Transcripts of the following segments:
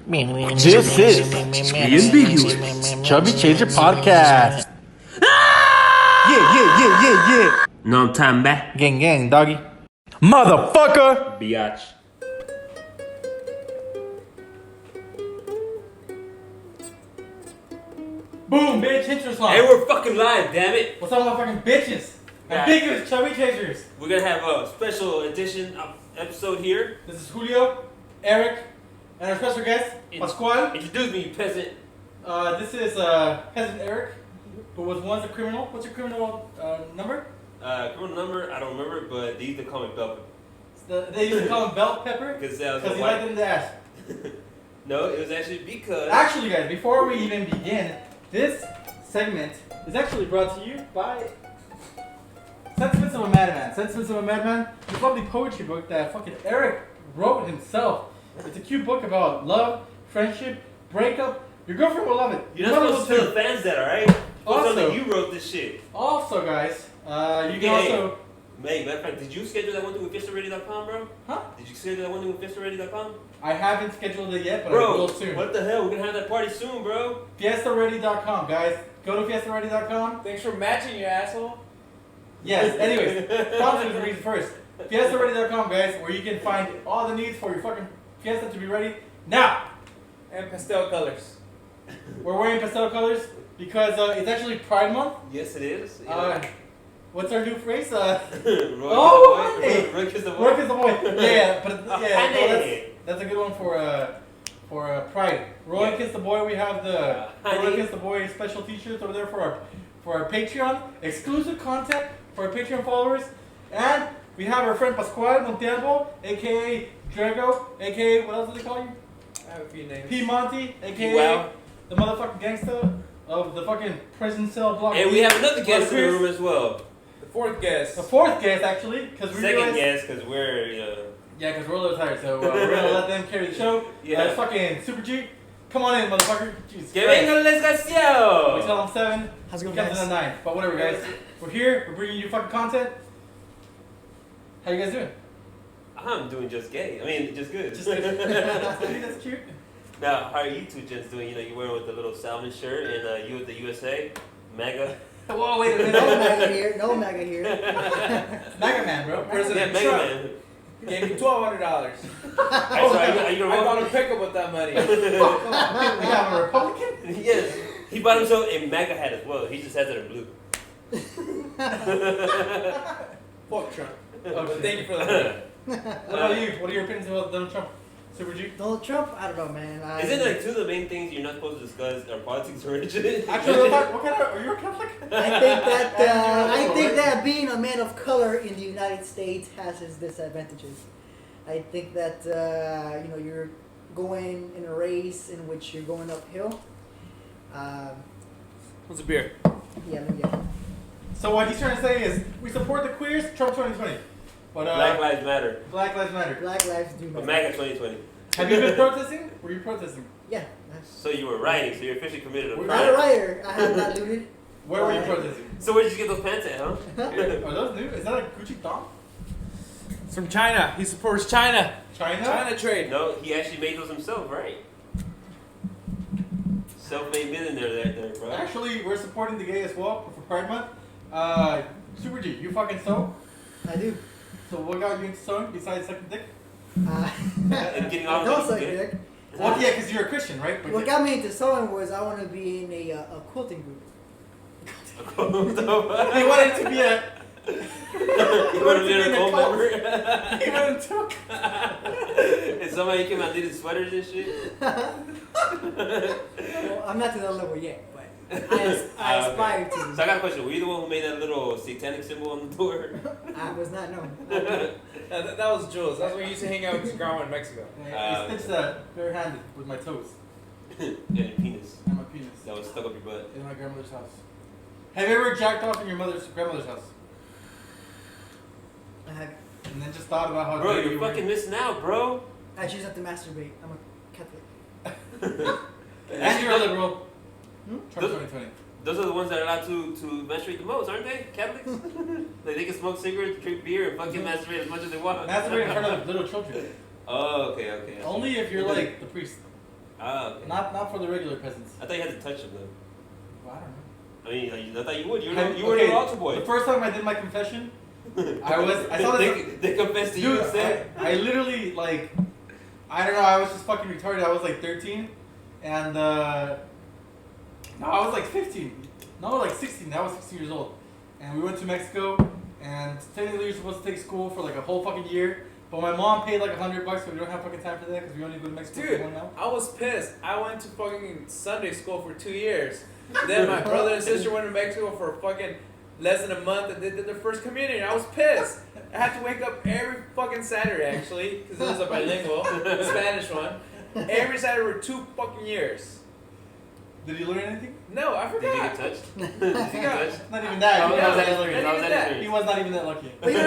This is the Ambiguous Chubby Chaser Podcast. Yeah. No time back. Gang, doggy. Motherfucker! Biatch. Boom, bitch, intro song. Hey, we're fucking live, damn it. What's up, motherfucking bitches? Yeah. Ambiguous Chubby Chasers. We're gonna have a special edition episode here. This is Julio, Eric, and our special guest, Pascual. Introduce me, you peasant. This is Peasant Eric, who was once a criminal. What's your criminal number? Criminal number, I don't remember, but they used to call me Bell. They used to call him Bell Pepper Because he liked him to ass. No, it was actually because... Actually, guys, before we even begin, this segment is actually brought to you by Sentiments of a Madman. Sentiments of a Madman, this lovely poetry book that fucking Eric wrote himself. It's a cute book about love, friendship, breakup. Your girlfriend will love it. You're not supposed to tell the fans that, alright? Also, you wrote this shit. Also, guys, you can also... Hey, matter of fact, did you schedule that one thing with FistaReady.com, bro? Huh? Did you schedule that one thing with FistaReady.com? I haven't scheduled it yet, but bro, I will soon. What the hell? We're gonna have that party soon, bro. FiestaReady.com, guys. Go to FiestaReady.com. Thanks for matching, you asshole. Yes, anyways, sponsors the reason first. FiestaReady.com, guys, where you can find all the needs for your fucking Fiesta to be ready now. And pastel colors. We're wearing pastel colors because it's actually Pride Month. Yes, it is. What's our new phrase? Roy Kiss the boy. Yeah, but that's a good one for Pride. Roy Kiss the Boy. We have the Roy Kiss the Boy special T-shirts over there for our Patreon, exclusive content for our Patreon followers, and we have our friend Pascual Montalvo, aka Drago, aka what else do they call you? I have a few names. P Monty, aka the motherfucking gangster of the fucking prison cell block. And we have another guest in the room as well. The fourth guest. The fourth guest, actually, because we second guest, because we're yeah, because we're a little tired, so we're gonna let them carry the show. Yeah. Fucking Super G, come on in, motherfucker. Jesus Que Christ. venga el desgraciado. We tell them 7. How's it going, comes guys? in at 9. But whatever, guys. We're here. We're bringing you fucking content. How you guys doing? I'm doing just gay. I mean, just good. Just good. That's cute. Now, how are you two gents doing? You know, you're wearing with the little salmon shirt, and you with the USA, MAGA. Whoa, wait a minute. No MAGA here. No MAGA here. MAGA man, bro. President MAGA Trump man. gave me $1,200. Are you I bought a pickup with that money. We have a Republican? Yes. He bought himself a MAGA hat as well. He just has it in blue. Fuck Trump. Oh, But thank you for that. What about you? What are your opinions about Donald Trump? Super G? Donald Trump? I don't know, man. Isn't like two of the main things you're not supposed to discuss are politics or religion? Actually, what kind of, are you a Catholic? I think that being a man of color in the United States has its disadvantages. I think that you're going in a race in which you're going uphill. What's a beer? Yeah, let me get it. So what he's trying to say is, we support the queers, Trump 2020. But, Black Lives Matter. Black Lives Matter. Black lives do But matter. MAGA 2020. Have you been protesting? Were you protesting? Yeah. That's, So you were rioting, so you're officially committed a We're not a crime. writer. I have not looted. Where were you protesting? So where did you get those pants at, huh? Are those new? Is that a Gucci thong? It's from China. He supports China. China? China trade. No, he actually made those himself, right? Self-made millionaire there, bro. Actually, we're supporting the gay as well for Pride Month. Super G, you fucking sew? I do. So what got you into sewing besides sucking dick? And getting off don't with suck dick. dick. Well, yeah, because you're a Christian, right? But What got me into sewing was I want to be in a quilting group. he wanted to be a... You want to be a gold member? He wanted to... And somebody came out and did his sweaters and shit? Well, I'm not to that level yet, but I aspire to. So I got a question. Were you the one who made that little satanic symbol on the door? I was not known. That was Jules. That's when he used to hang out with his grandma in Mexico. I stitched that barehanded with my toes Yeah, your penis. and my penis That was stuck up your butt. in my grandmother's house. Have you ever jacked off in your grandmother's house? I have. And then just thought about how Bro, dirty you're you were? fucking missing out, bro. I choose not to masturbate. I'm a Catholic. And you're a liberal. Hmm? Trump 2020. Those are the ones that are allowed to masturbate the most, aren't they? Catholics? Like they can smoke cigarettes, drink beer, and fucking masturbate as much as they want. Masturbate in front of little children. Oh, okay. Only if you're like the priest. Oh, okay. Not for the regular peasants. I thought you had to touch them though. Well, I don't know. I mean, I thought you would. You Okay, were an altar boy. The first time I did my confession, I saw this. They confessed to you Dude, instead. I literally like, I don't know. I was just fucking retarded. I was like 13, and no, I was like 15. No, like 16. I was 16 years old, and we went to Mexico. And technically, you're supposed to take school for like a whole fucking year. But my mom paid like $100, so we don't have fucking time for that because we only go to Mexico for 1 month. I was pissed. I went to fucking Sunday school for 2 years. Then my brother and sister went to Mexico for fucking less than a month and they did their first communion. I was pissed. I had to wake up every fucking Saturday actually, because it was a bilingual Spanish one. Every Saturday for 2 fucking years. Did you learn anything? Did No, I you forgot. get touched? Did you get touched? Not even that. How was that Not experience? He was not even that lucky. But you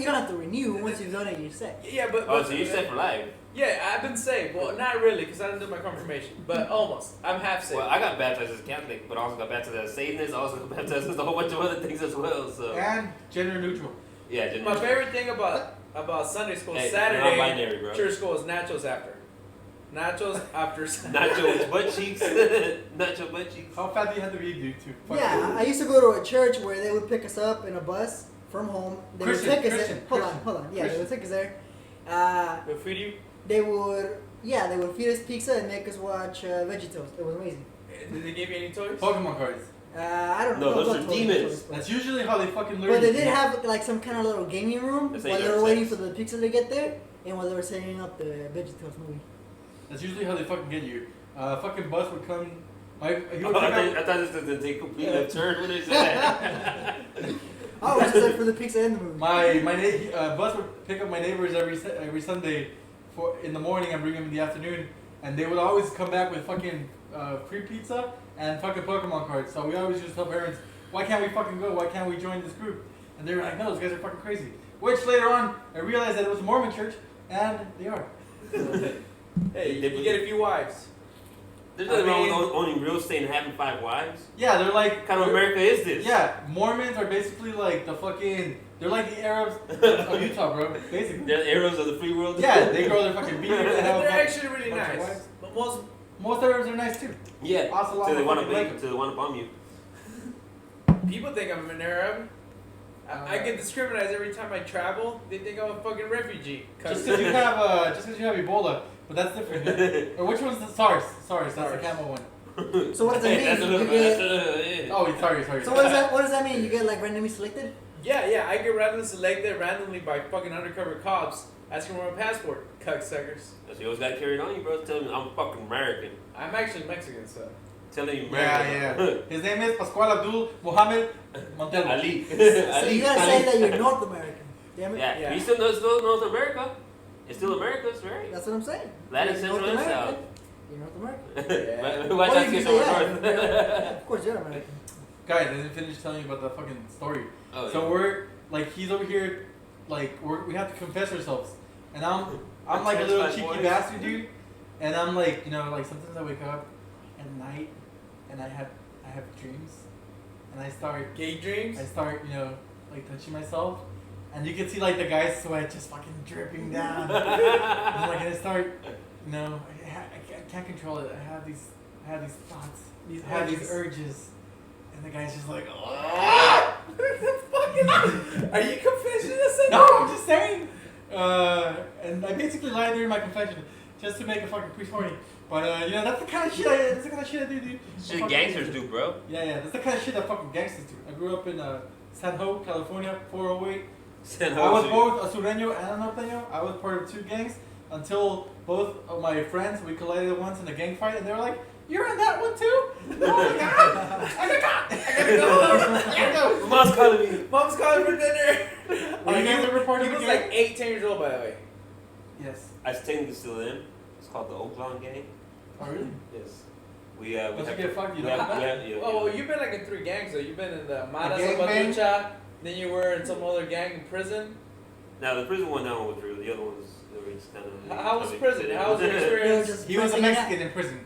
don't have to renew once you've done it. You're set. Yeah, but Oh, so you're set for life. Yeah, I've been saved. Well, not really, because I didn't do my confirmation, but almost. I'm half saved. Well, I got baptized as a Catholic, but I also got baptized as a Satanist. I also got baptized as a whole bunch of other things as well. So And gender neutral. yeah, My favorite thing about Sunday school, Hey, Saturday, you're not binary, bro. church school is nachos after. Nachos after. Nacho butt cheeks. Nacho butt cheeks. How fat do you have to be, dude, to fuck Yeah, I used to go to a church where they would pick us up in a bus from home. They would take us there. Hold on. Yeah, they would take us there. They'll feed you? They would feed us pizza and make us watch VeggieTales. It was amazing. Did they give you any toys? Pokemon cards. I don't know. No, those about are toys, demons. but- That's usually how they fucking learn. But they did have like some kind of little gaming room That's while how they you were learn waiting sex. for the pizza to get there, and while they were setting up the VeggieTales movie. That's usually how they fucking get you. Fucking bus would come. He Oh, would pick I up. thought this was going to take complete left turn when they said that. Oh, it was just like for the pizza and the movie. My bus would pick up my neighbors every Sunday in the morning and bring them in the afternoon, and they would always come back with fucking free pizza and fucking Pokemon cards. So we always just tell parents, why can't we fucking go? Why can't we join this group? And they were like, no, those guys are fucking crazy. Which later on, I realized that it was a Mormon church, and they are. Hey, you get a few wives. There's nothing wrong with owning real estate and having 5 wives. Yeah, they're like. What kind of America is this? Yeah, Mormons are basically like the fucking. They're like the Arabs of Utah, bro. Basically. They're the arrows of the free world. Yeah, they grow their fucking beards. And have They're a actually really bunch of nice. wives. But Most Arabs are nice too. Yeah. Also, So they want fucking like to bomb you. people think I'm an Arab. I get discriminated every time I travel. They think I'm a fucking refugee. Just because you have Ebola, but that's different. Or which one's the SARS? SARS, that's the camel one. So what does that mean? That's a little You get- bit. Oh, sorry. So what does that mean? You get like randomly selected? Yeah, I get randomly selected randomly by fucking undercover cops asking for my passport. Cucksuckers. So you always got to carry it on you, bro. Tell me I'm fucking American. I'm actually Mexican, so. Telling you American. Yeah. His name is Pascual Abdul Mohammed Montero. Ali. So you gotta say that you're North American. Damn it. Yeah. Yeah. You still North America. It's still America's, right? That's what I'm saying. Latin, You're Central, North and American. South. You're North American. Yeah. Why Or not you get can say, somewhere yeah, north? yeah, of course you're American. Guys, I didn't finish telling you about the fucking story. Oh, So yeah. we're like, he's over here, like we have to confess ourselves, and I'm like a little Confess my cheeky voice. bastard, dude, and I'm like, like sometimes I wake up at night and I have dreams, and I start Gay dreams? like touching myself, and you can see like the guy's sweat just fucking dripping down, and I'm like, and I start, I can't control it. I have these thoughts, I have these urges, and the guy's just like, oh. Are you confessing to something? No, I'm just saying. And I basically lied during my confession just to make a fucking priest horny. But that's the kind of shit I do, dude. Shit gangsters do, bro. Yeah, that's the kind of shit that fucking gangsters do. I grew up in San Jose, California, 408. San I was Jose. both a Sureño and a Norteño. I was part of 2 gangs until both of my friends, we collided once in a gang fight, and they were like, "You're in that one too?" Oh my god! I gotta go. Mom's calling me. Mom's calling for dinner. Are you guys ever part He of a was gang? like 8, 10 years old, by the way. Yes. I technically still am. It's called the Oakland Gang. Oh really? Yes. We have. Once you get fucked, you we don't have, come we back? have, yeah, Oh, well, you've been like in 3 gangs, though. You've been in the Mara gang bang? Salvatrucha, then you were in some other gang in prison. Now the prison one, that one was real. The other ones, they were just kind of. How was prison? How was your experience? He was a Mexican in prison.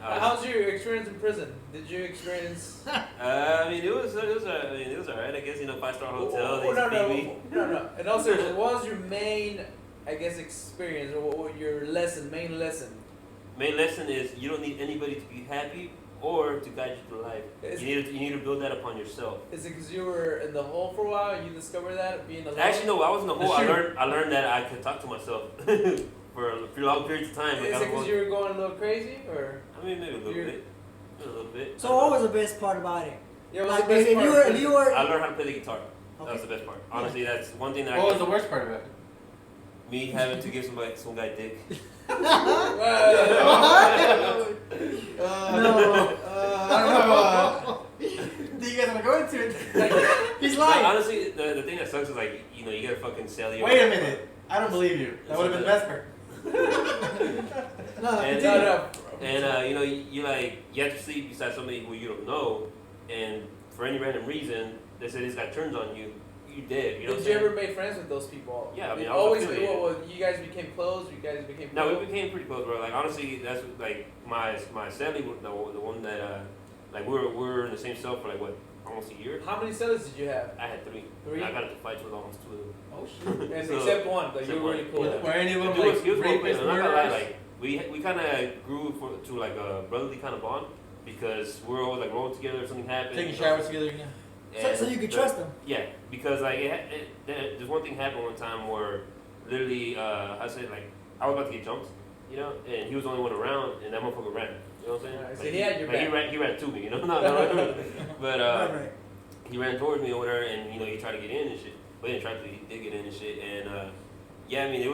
How's your experience in prison? Did you experience? I mean, it was alright. I guess 5-star hotel. Oh, They feed me. no. And also, what was your main, I guess, experience or what your main lesson? main lesson is you don't need anybody to be happy or to guide you through life. You need to build that upon yourself. Is it because you were in the hole for a while and you discovered that being alone? Actually, no. I was in the hole. I learned that I could talk to myself for long periods of time. Is it because you were going a little crazy, or? I mean, maybe a little bit. A little bit. So what was the best part about it? Yeah, like if you were. I learned how to play the guitar. That was the best part. Honestly, that's one thing that. What was the worst part of it? Me having to give some guy dick. No. I don't know. Do you guys want to go into it? He's lying. Honestly, the thing that sucks is like, you know, you gotta fucking sell your. Wait a minute. I don't believe you. That would have been the best part. And you know, you have to sleep beside somebody who you don't know, and for any random reason, they say this guy turns on you. You did. You know. Did you ever make friends with those people? Yeah, I mean, you guys became close. You guys became. Close? No, we became pretty close, bro. Like honestly, that's what, like my Sally, the one that like we were in the same cell for like what, almost a year. How many cells did you have? I had 3. 3. I got into fights with almost 2 of them. Oh shit! And So, except one, but you were really cool. Yeah. Were any of them He was like cool, rapists, I'm not gonna lie, murderers? like we kind of grew to like a brotherly kind of bond because we were always like rolling together if something happened. Taking showers together, yeah. So you could trust them. Yeah, because like there's one thing happened one time where literally I said like I was about to get jumped, you know, and he was the only one around, and that motherfucker ran. You know what I'm saying? Right, so like, he had your back. He ran to me, you know. No. But Right. he ran towards me over there, and you know he tried to get in and shit. But he didn't try to. He did get in and shit, and yeah, I mean it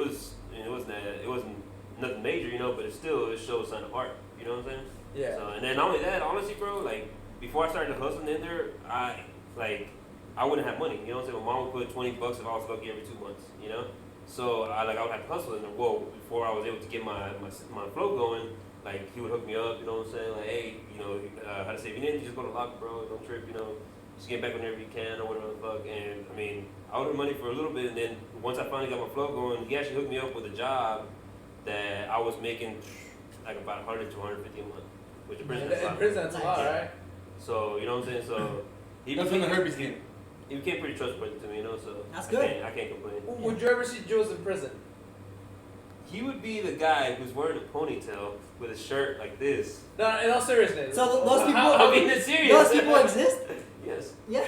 wasn't nothing major, you know, but it showed sign of heart. You know what I'm saying? Yeah. So, and then not only that, honestly, bro, like before I started hustling in there, I wouldn't have money. You know what I'm saying? My mom would put $20 if I was lucky every 2 months. You know, so I would have to hustle in there. Well, before I was able to get my flow going, like he would hook me up. You know what I'm saying? Like, hey, you know, how to say, if you need to just go to lock, bro. Don't trip. You know, just get back whenever you can or whatever the fuck. And I mean, I owed him money for a little bit, and then once I finally got my flow going, he actually hooked me up with a job that I was making like about 100 to 150 a month, which in prison that's a lot, right? So you know what I'm saying? So That's when the herpes came. he became pretty trustworthy to me, you know. So That's good. I can't complain. Would you ever see Jules in prison? He would be the guy who's wearing a ponytail with a shirt like this. No, in all seriousness. So those people. I mean, it's serious. Those people exist. Yes. Yeah.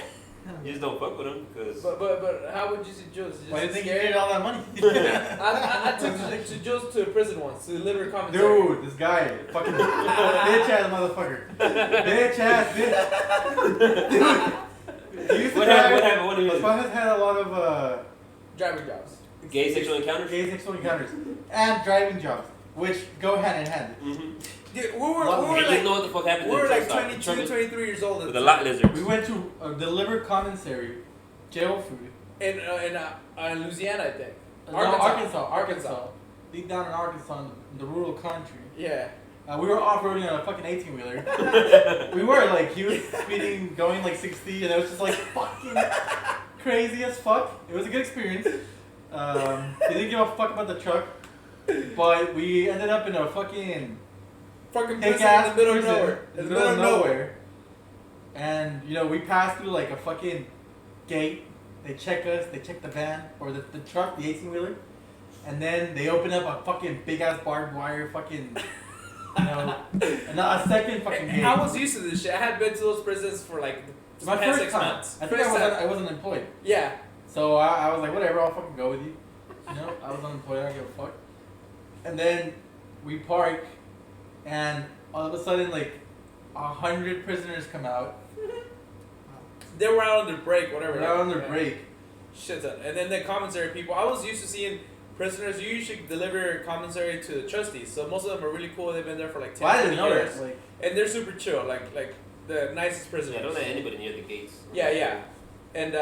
You just don't fuck with him because. But how would you see Jules? Why do you think you made all that money? I took Jules to prison once to deliver commentary. Dude, this guy, fucking bitch ass motherfucker. Bitch ass bitch. Dude. He used to What happened? What did he His do? father has had a lot of Driving jobs. Gay sexual encounters? gay sexual encounters and driving jobs, which go hand in hand. Mm-hmm. Dude, we You were know what the fuck happened? we were to like the 22, 23 years old. with the lot lizards. We went to deliver commissary, jail food. In Louisiana, I think. No, Arkansas. Deep down in Arkansas, in the rural country. Yeah. We were off-roading on a fucking 18-wheeler. We were like, he was speeding, going like 60, and it was just like fucking crazy as fuck. It was a good experience. He didn't give a fuck about the truck, but we ended up in a fucking Fucking big prison ass in the middle of prison nowhere. in the middle of nowhere. And you know, we passed through like a fucking gate. They check us. They check the van or the truck, the 18-wheeler, and then they open up a fucking big ass barbed wire fucking. You know, and a second fucking gate. I was used to this shit. I had been to those prisons for like My past first 6 time. months. I think I wasn't employed. Yeah. So I was like, whatever, I'll fucking go with you. You know, I was unemployed, I don't give a fuck. And then we park, and all of a sudden, like, 100 prisoners come out. They were out on their break, whatever. They're out on their break. Shit ton. And then the commissary people. I was used to seeing prisoners. You usually deliver commissary to the trustees. So most of them are really cool. They've been there for like 10 Well, I didn't know years. that. Like, And they're super chill. Like the nicest prisoners. Yeah, don't let anybody near the gates. Yeah. And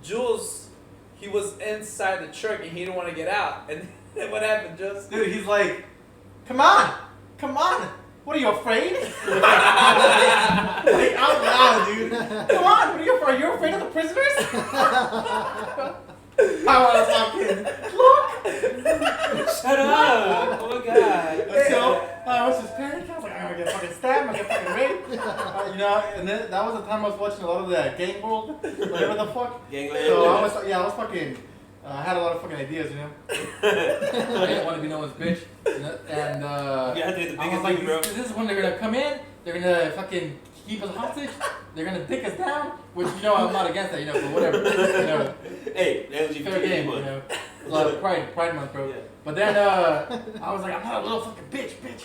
Jules, he was inside the truck and he didn't want to get out. And then what happened, Jules? dude, he's like, come on. What are you afraid? Like out loud, dude. Come on, what are you afraid? Are you afraid of the prisoners? I was fucking look. Shut up! Oh my god. Until I was just panicking. I was like, I'm gonna get fucking stabbed. I'm gonna get fucking raped. You know, and then that was the time I was watching a lot of the Gang World, whatever the fuck. Gangland. So I was fucking. I had a lot of fucking ideas, you know. I didn't want to be no one's bitch, and Yeah, dude, the I was biggest like, thing, bro. this is when they're gonna come in. They're gonna fucking keep us hostage. They're gonna dick us down, which you know I'm not against that, you know, but whatever. You know, Hey, fair game, you LGBT know. A lot of Pride Month, bro. Yeah. But then I was like, I'm not a little fucking bitch.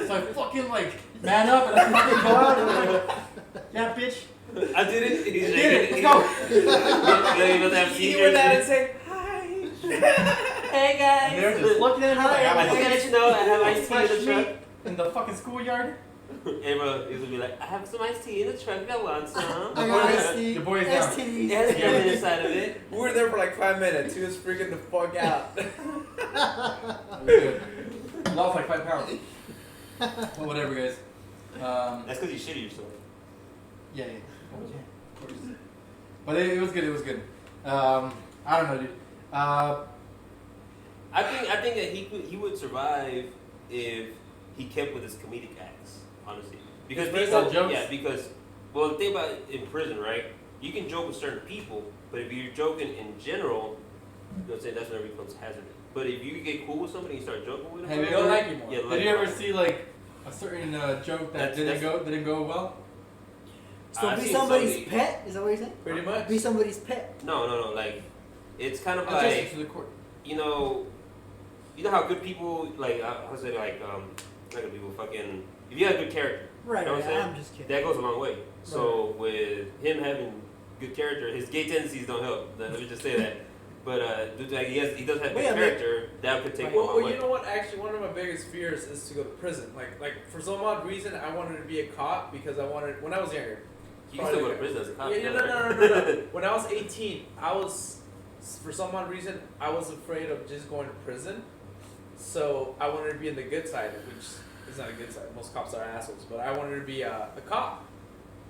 So I fucking like man up and I fucking go out and I'm like, yeah, bitch. I did it. He's I did it. Let's go. He doesn't have He seizures. went out and say, hi. Hey guys. And they're just looking at me like, I just gotta let you know I have iced tea in the truck. in the fucking schoolyard. Hey bro, he's gonna be like, I have some iced tea in the truck. I want some. I got iced tea. Your boy's down. STDs. It has lemon inside of it. We were there for like 5 minutes. He was freaking the fuck out. Good. Lost like 5 pounds. Well, whatever, guys. That's because you shitted yourself. Yeah. Of course. But it was good. It was good. I don't know, dude. I think that he would survive if he kept with his comedic acts, honestly. Because Freestyle people, jokes? yeah, because well, the thing about it, in prison, right? You can joke with certain people, but if you're joking in general, you know what I'm saying, that's when it becomes hazardous. But if you get cool with somebody and you start joking with them, Hey, They don't like you more. yeah, Did you ever see like a certain joke that That's- didn't go well? So I've be seen somebody's somebody- pet? Is that what you're saying? Pretty much. Be somebody's pet. No, like it's kind of Adjust it like to the court. you know how good people like how say like not good people fucking if you have good character, Right, you know what I'm right. saying? I'm just kidding. That goes a long way. So with him having good character, his gay tendencies don't help. Let me just say that. But due to, like, he does have Well, good yeah, character. That could take him a long Well, way. you know what? Actually, one of my biggest fears is to go to prison. Like for some odd reason, I wanted to be a cop because I wanted when I was younger. You can still go to prison as a cop. Yeah, no. When I was 18, I was, for some odd reason, I was afraid of just going to prison. So I wanted to be in the good side, which is not a good side. Most cops are assholes. But I wanted to be a cop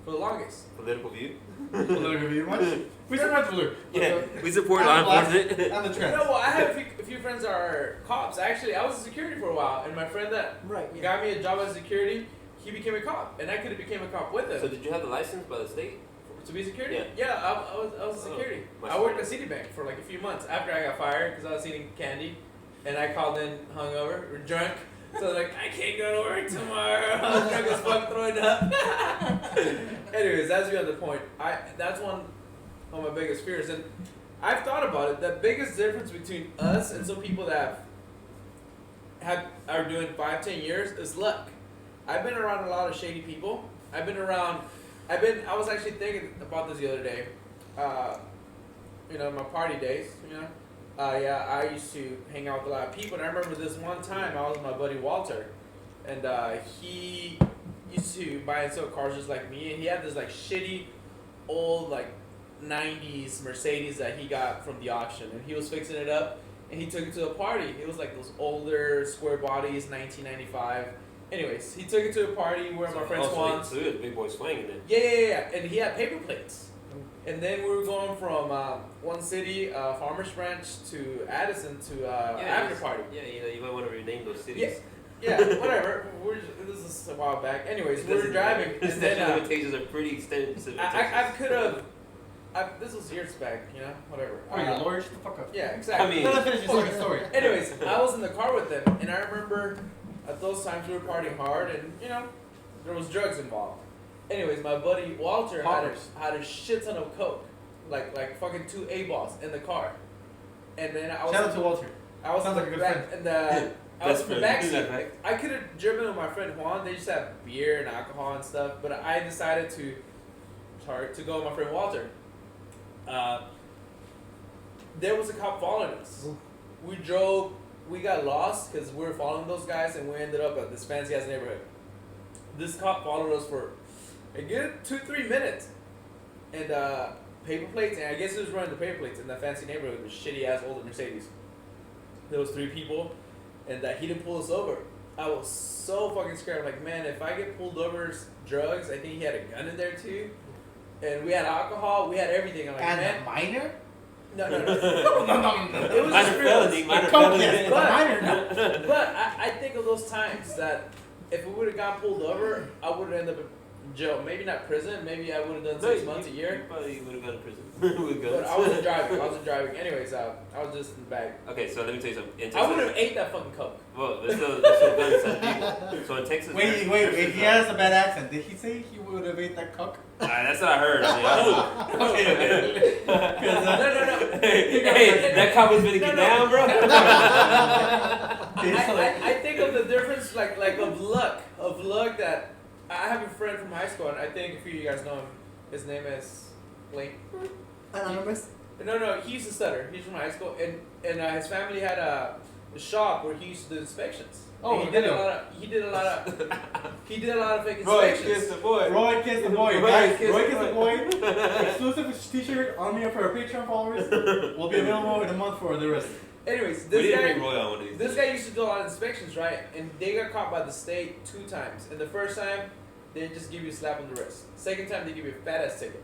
for the longest. Political view. Political view. What? We support the Yeah, we support I'm law the black- enforcement. I'm the You trend. know, well, I have a few friends that are cops. Actually, I was in security for a while, and my friend that Right, yeah. got me a job as security, he became a cop, and I could have became a cop with him. So did you have the license by the state? To be security? Yeah. I was a security. Oh, I worked at Citibank for like a few months after I got fired because I was eating candy, and I called in hungover or drunk. So like, I can't go to work tomorrow. I was drunk as fuck, throwing up. Anyways, that's the other point. That's one of my biggest fears, and I've thought about it. The biggest difference between us and some people that are doing 5-10 years is luck. I've been around a lot of shady people. I was actually thinking about this the other day. My party days, I used to hang out with a lot of people, and I remember this one time I was with my buddy Walter, and he used to buy and sell cars just like me, and he had this like shitty old like 90s Mercedes that he got from the auction, and he was fixing it up, and he took it to a party. It was like those older square bodies, 1995. Anyways, he took it to a party where my friend Swan. So it was big boy swinging it. Yeah, and he had paper plates. And then we were going from one city, Farmers Branch, to Addison to after party. Yeah, you might want to rename those cities. Yeah, whatever. This is a while back. Anyways, we were driving, and Statute then limitations are pretty extensive. I could have. This was years back, whatever. Oh, you're a lawyer? Shut the fuck up. Yeah, exactly. I mean- Let us finish your second story. Anyways, I was in the car with them, and I remember at those times we were partying hard, and there was drugs involved. Anyways, my buddy Walter had a shit ton of coke, like fucking 2 A-balls in the car, and then I was. Shout out to Walter. I was Sounds in like the a good back, friend. and I was in the back seat. Right? I could have driven with my friend Juan. They just have beer and alcohol and stuff, but I decided to go with my friend Walter. There was a cop following us. Oof. We got lost because we were following those guys, and we ended up at this fancy ass neighborhood. This cop followed us for a good 2-3 minutes, and paper plates, and I guess he was running the paper plates in that fancy neighborhood with shitty ass older Mercedes. There was 3 people, and he didn't pull us over. I was so fucking scared. I'm like, man, if I get pulled over, drugs. I think he had a gun in there too, and we had alcohol. We had everything. I'm like, And man, a minor? no. No. It was Minor just felony, minor Coke, felony. yes, but minor, no. But I think of those times that if we would have got pulled over, I would have ended up jail. Maybe not prison. Maybe I would have done 6 months, a year. You probably would have gone to prison. With But guns. I wasn't driving. Anyways, I was just in the bag. Okay, so let me tell you something. In I Texas, would have ate that fucking Coke. well, there's still guns inside people. So in Texas. Wait. He has a bad accent. Did he say he would have ate that cock? That's what I heard. I mean, okay. No. Hey, that cop was finna get down, bro. I think of the difference, like of luck that I have a friend from high school, and I think a few of you guys know him. His name is Blake. Anonymous. No, he used to stutter. He's from high school, and his family had a shop where he used to do inspections. Oh, And he did a lot of fake Roy inspections. kissed the boy. Roy kissed the boy. Roy Guys, kissed Roy the kissed the boy. Exclusive t-shirt on me for our Patreon followers. Will be available in a month for the rest. Anyways, We this didn't guy. bring Roy on one of these. This guy used to do a lot of inspections, right? And they got caught by the state 2 times. And the first time, they just give you a slap on the wrist. Second time, they give you a fat ass ticket.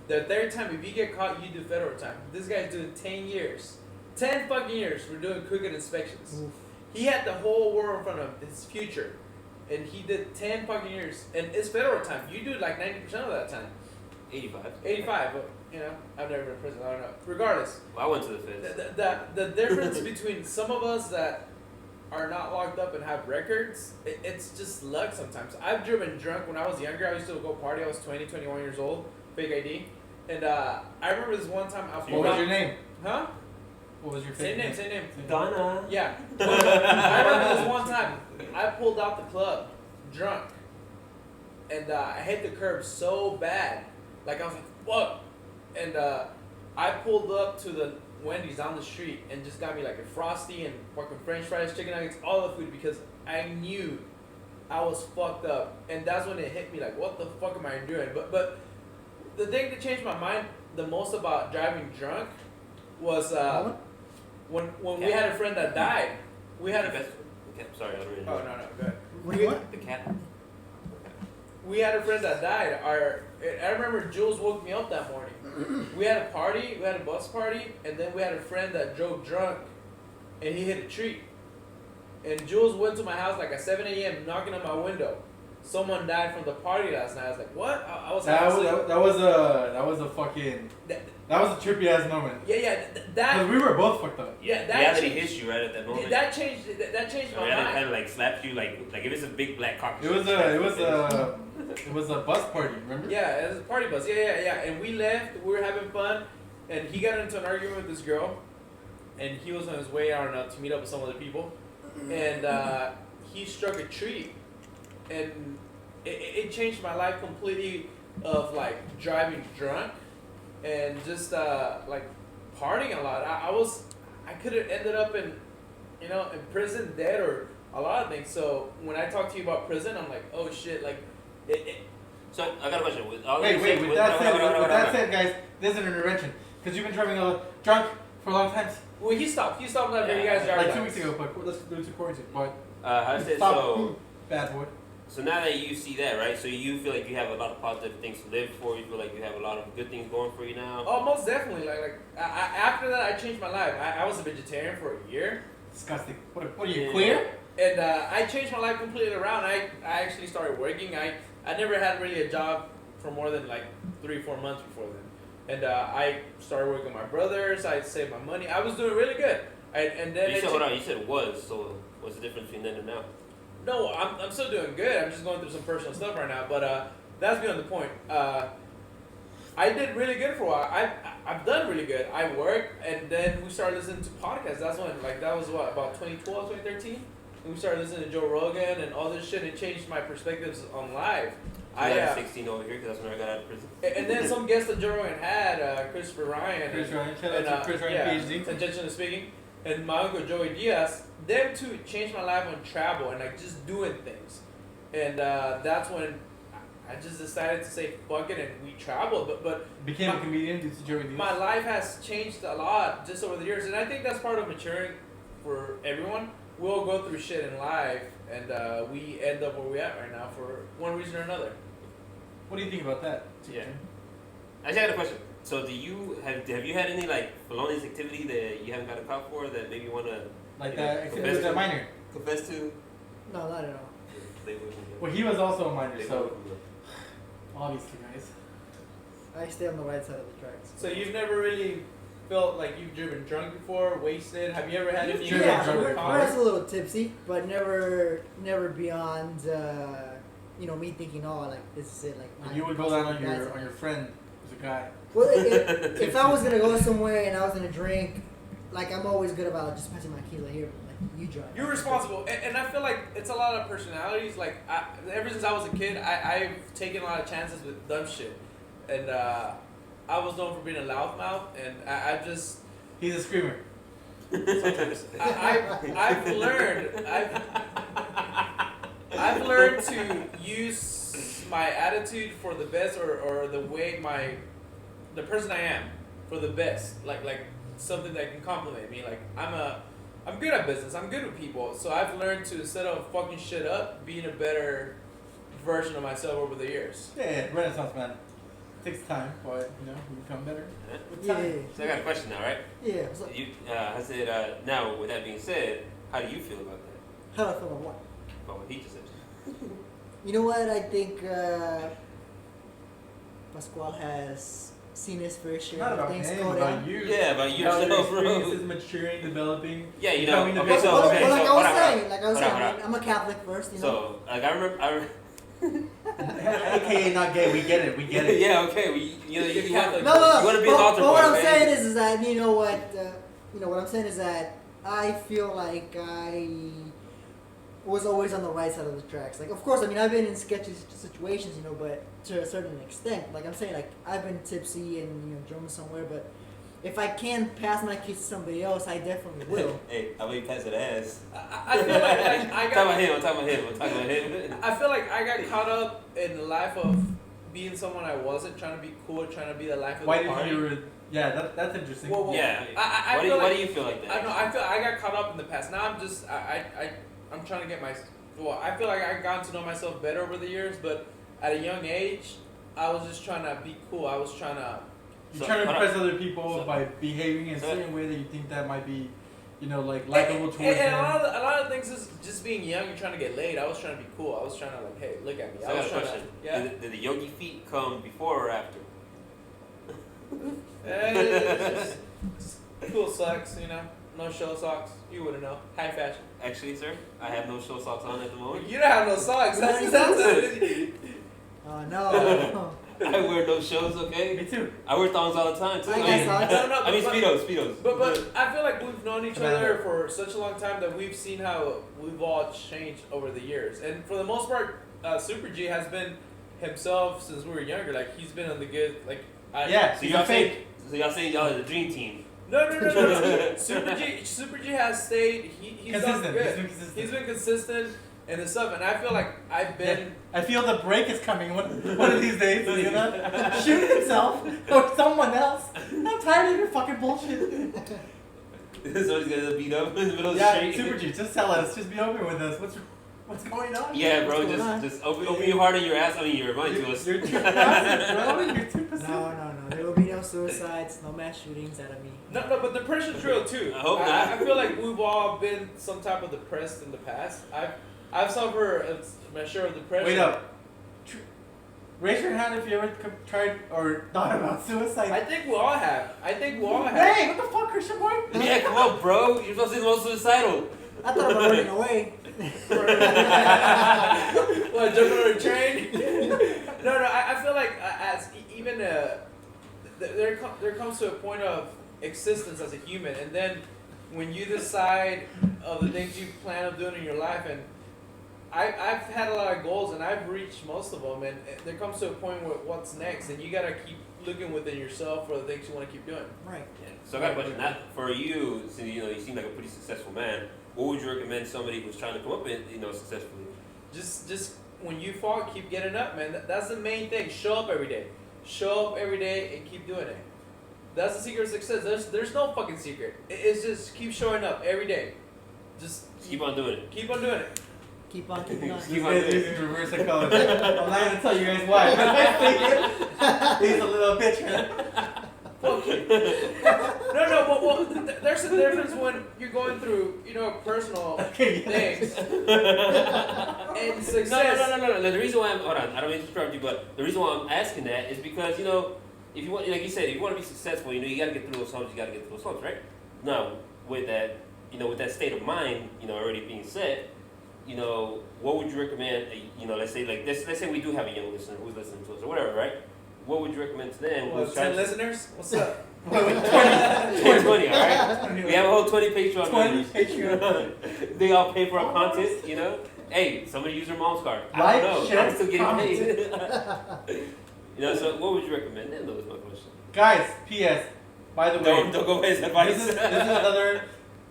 The third time, if you get caught, you do federal time. This guy's doing 10 years. 10 fucking years for doing crooked inspections. Oof. He had the whole world in front of him, his future. And he did 10 fucking years. And it's federal time. You do like 90% of that time. 85. 85, but, you know, I've never been in prison. I don't know. Regardless. Well, I went to the feds. The difference between some of us that are not locked up and have records, it's just luck sometimes. I've driven drunk when I was younger. I used to go party. I was 20, 21 years old, fake ID. And I remember this one time I What was your name? Huh? What was your Same fake name. Donna. Yeah. I remember this one time I pulled out the club drunk. And I hit the curb so bad. Like I was like, fuck. And I pulled up to the Wendy's down the street and just got me like a Frosty and fucking French fries, chicken nuggets, all the food because I knew I was fucked up. And that's when it hit me like, what the fuck am I doing? But the thing that changed my mind the most about driving drunk was when we had a friend that died. We had a Sorry, I don't really Oh know. no, go ahead. What? The cat. We had a friend that died. I remember Jules woke me up that morning. We had a party, we had a bus party, and then we had a friend that drove drunk, and he hit a tree. And Jules went to my house like at 7 a.m. knocking on my window. Someone died from the party last night. I was like, what? I was That was a fucking. That was a trippy ass moment. Yeah, Because that. we were both fucked up. Yeah, that. Reality changed- hits you right at that moment. That changed my Reality mind. kind of like slaps you like if it's a big black cock. It was a bus party. Remember? Yeah, it was a party bus. Yeah. And we left. We were having fun, and he got into an argument with this girl, and he was on his way, I don't know, to meet up with some other people, and he struck a tree, and it changed my life completely of like driving drunk, and just like partying a lot. I could have ended up in prison, dead, or a lot of things. So when I talk to you about prison, I'm like, oh shit, like So I got a question. With that said, guys, there's an intervention because you've been driving drunk for a long time. Well, he stopped. He stopped letting you guys drive. Like 2 weeks ago, but let's do it to quarantine. But I said stop. so. Bad boy. So now that you see that, right? So you feel like you have a lot of positive things to live for. You feel like you have a lot of good things going for you now. Oh, most definitely. After that, I changed my life. I was a vegetarian for a year. Disgusting. What are you, queer? And I changed my life completely around. I actually started working. I never had really a job for more than like 3-4 months before then. And I started working with my brothers. I saved my money. I was doing really good. And then You said, hold on, you said was. So what's the difference between then and now? No, I'm still doing good. I'm just going through some personal stuff right now. But that's beyond the point. I did really good for a while. I've done really good. I worked, and then we started listening to podcasts. That's when, that was what, about 2012, 2013? And we started listening to Joe Rogan and all this shit. It changed my perspectives on life. I had 16 over here because that's when I got out of prison. And then some guests that Joe Rogan had, Christopher Ryan. Shout out to Chris Ryan, PhD. Intentionally speaking. And my uncle Joey Diaz. Them two changed my life on travel and like just doing things. And that's when I just decided to say fuck it, and we traveled. But became a comedian due to Joey Diaz. My life has changed a lot just over the years, and I think that's part of maturing for everyone. We all go through shit in life, and we end up where we at right now for one reason or another. What do you think about that? Yeah. Actually, I got a question. So, do you have you had any like felonious activity that you haven't got a cop for that maybe you want to like that? Except it was a minor. Confess to? No, not at all. Well, he was also a minor, so Obviously, guys. I stay on the right side of the tracks. So you've never really felt like you've driven drunk before, wasted? Have you ever had any? Driven drunk we're before. just a little tipsy, but never beyond. Me thinking, oh, like this is it. Like And you would go down on your friend who's a guy. Well, if I was gonna go somewhere and I was gonna drink, like I'm always good about just passing my keys like here, like you drive. You're responsible, and I feel like it's a lot of personalities. Like ever since I was a kid, I've taken a lot of chances with dumb shit, and I was known for being a loudmouth, and I just. He's a screamer. Sometimes I've learned to use my attitude for the best, or the way the person I am for the best. Like something that can compliment me. Like I'm good at business. I'm good with people. So I've learned to, instead of fucking shit up, being a better version of myself over the years. Yeah, Renaissance man. Takes time, but you become better. With Yeah. time. So I got a question now, right? Yeah. So, I said, now with that being said, how do you feel about that? how do I feel about what? About what he just said. You know what? I think Pascual has seen his fair share Not of about things him, go about down. you. Yeah, about How yourself, your bro. experience is maturing, developing. Yeah, you becoming know. the Okay, best. so okay, well, like so I hold was on, saying, hold on. I'm a Catholic first, you know. So like I remember. AKA not gay. We get it. Yeah, okay. You Catholic. No. You want to be an altar But boy, what I'm man. saying is that what I'm saying is that I feel like I was always on the right side of the tracks. Like, of course, I mean, I've been in sketchy situations, but to a certain extent. Like I'm saying, like I've been tipsy and drunk somewhere, but if I can pass my keys to somebody else, I definitely will. Hey, how about you pass that ass? I feel like I I'm talking about him. I feel like I got caught up in the life of being someone I wasn't, trying to be cool, trying to be the life of Why the did party. you? Yeah, that's interesting. Well, Yeah. I feel Why like- do you feel like that? I know. I feel I got caught up in the past. Now I'm just I'm trying to get my. Well, I feel like I've gotten to know myself better over the years, but at a young age, I was just trying to be cool. I was trying to. You're trying to hold on. impress other people So- by behaving in a so- certain way that you think that might be, like likable towards And them. a lot of things is just being young and trying to get laid. I was trying to be cool. I was trying to hey, look at me. So I I got was a trying question. to. Yeah. Did the yogi feet come before or after? Just cool socks, no show socks. You wouldn't know. High fashion. Actually, sir, I have no show socks on at the moment. You don't have no socks. That's Oh no. I wear no shows, okay? Me too. I wear thongs all the time too. I got socks. No, I mean speedos. But I feel like we've known each other Commander. for such a long time that we've seen how we've all changed over the years. And for the most part, Super G has been himself since we were younger. Like he's been on the good. Yeah. So y'all saying y'all are the dream team. No. Super G has stayed. He's done Consistent. good. He's been consistent. He's been consistent and the stuff. And I feel like I've been. I feel the break is coming one of these days. He's gonna shoot himself or someone else. I'm tired of your fucking bullshit. So he's gonna beat up in the middle of the Yeah, street. Super G, just tell us. Just be open with us. What's going on? Yeah, bro, What's going on? just open your heart and your ass. I mean, your mind to us. You're too passive, bro. You're too passive. No. There will be no suicides, no mass shootings out of me. No, but depression's real too. I hope not. I feel like we've all been some type of depressed in the past. I've suffered a share of depression. Wait up. Raise your hand if you ever tried or thought about suicide. I think we all have. Hey, what the fuck, Christian boy? Yeah, come on, bro. You're supposed to be the most suicidal. I thought about running away. What, jumping on a train? No. I feel like as even there comes to a point of existence as a human, and then when you decide of the things you plan on doing in your life, and I've had a lot of goals and I've reached most of them, and there comes to a point where what's next, and you gotta keep looking within yourself for the things you want to keep doing. Right. Yeah. So I got a question. Not for you, since you seem like a pretty successful man. What would you recommend somebody who's trying to come up successfully? Just when you fall, keep getting up, man. That's the main thing. Show up every day. Show up every day and keep doing it. That's the secret of success. There's no fucking secret. It's just keep showing up every day. Just Keep on doing it. keep on doing it. Keep on keeping on. This Keep on guy's doing it. using reverse psychology. I'm not gonna tell you guys why. He's a little bitch, man. Well, Well, there's a difference when you're going through, personal things and success. No. The reason why hold on, I don't mean to interrupt you, but the reason why I'm asking that is because, if you want, like you said, if you want to be successful, you got to get through those humps, right? Now, with that, with that state of mind, already being set, what would you recommend, let's say we do have a young listener who's listening to us or whatever, right? What would you recommend to them? Well, 10 listeners? What's up? 20, all right? We have a whole 20 Patreon members. They all pay for our content, Hey, somebody use their mom's card. I don't know. Share, I'm still getting comment. paid. So what would you recommend then? That was my question. Guys, P.S. By the way, Don't go by his advice. This is another.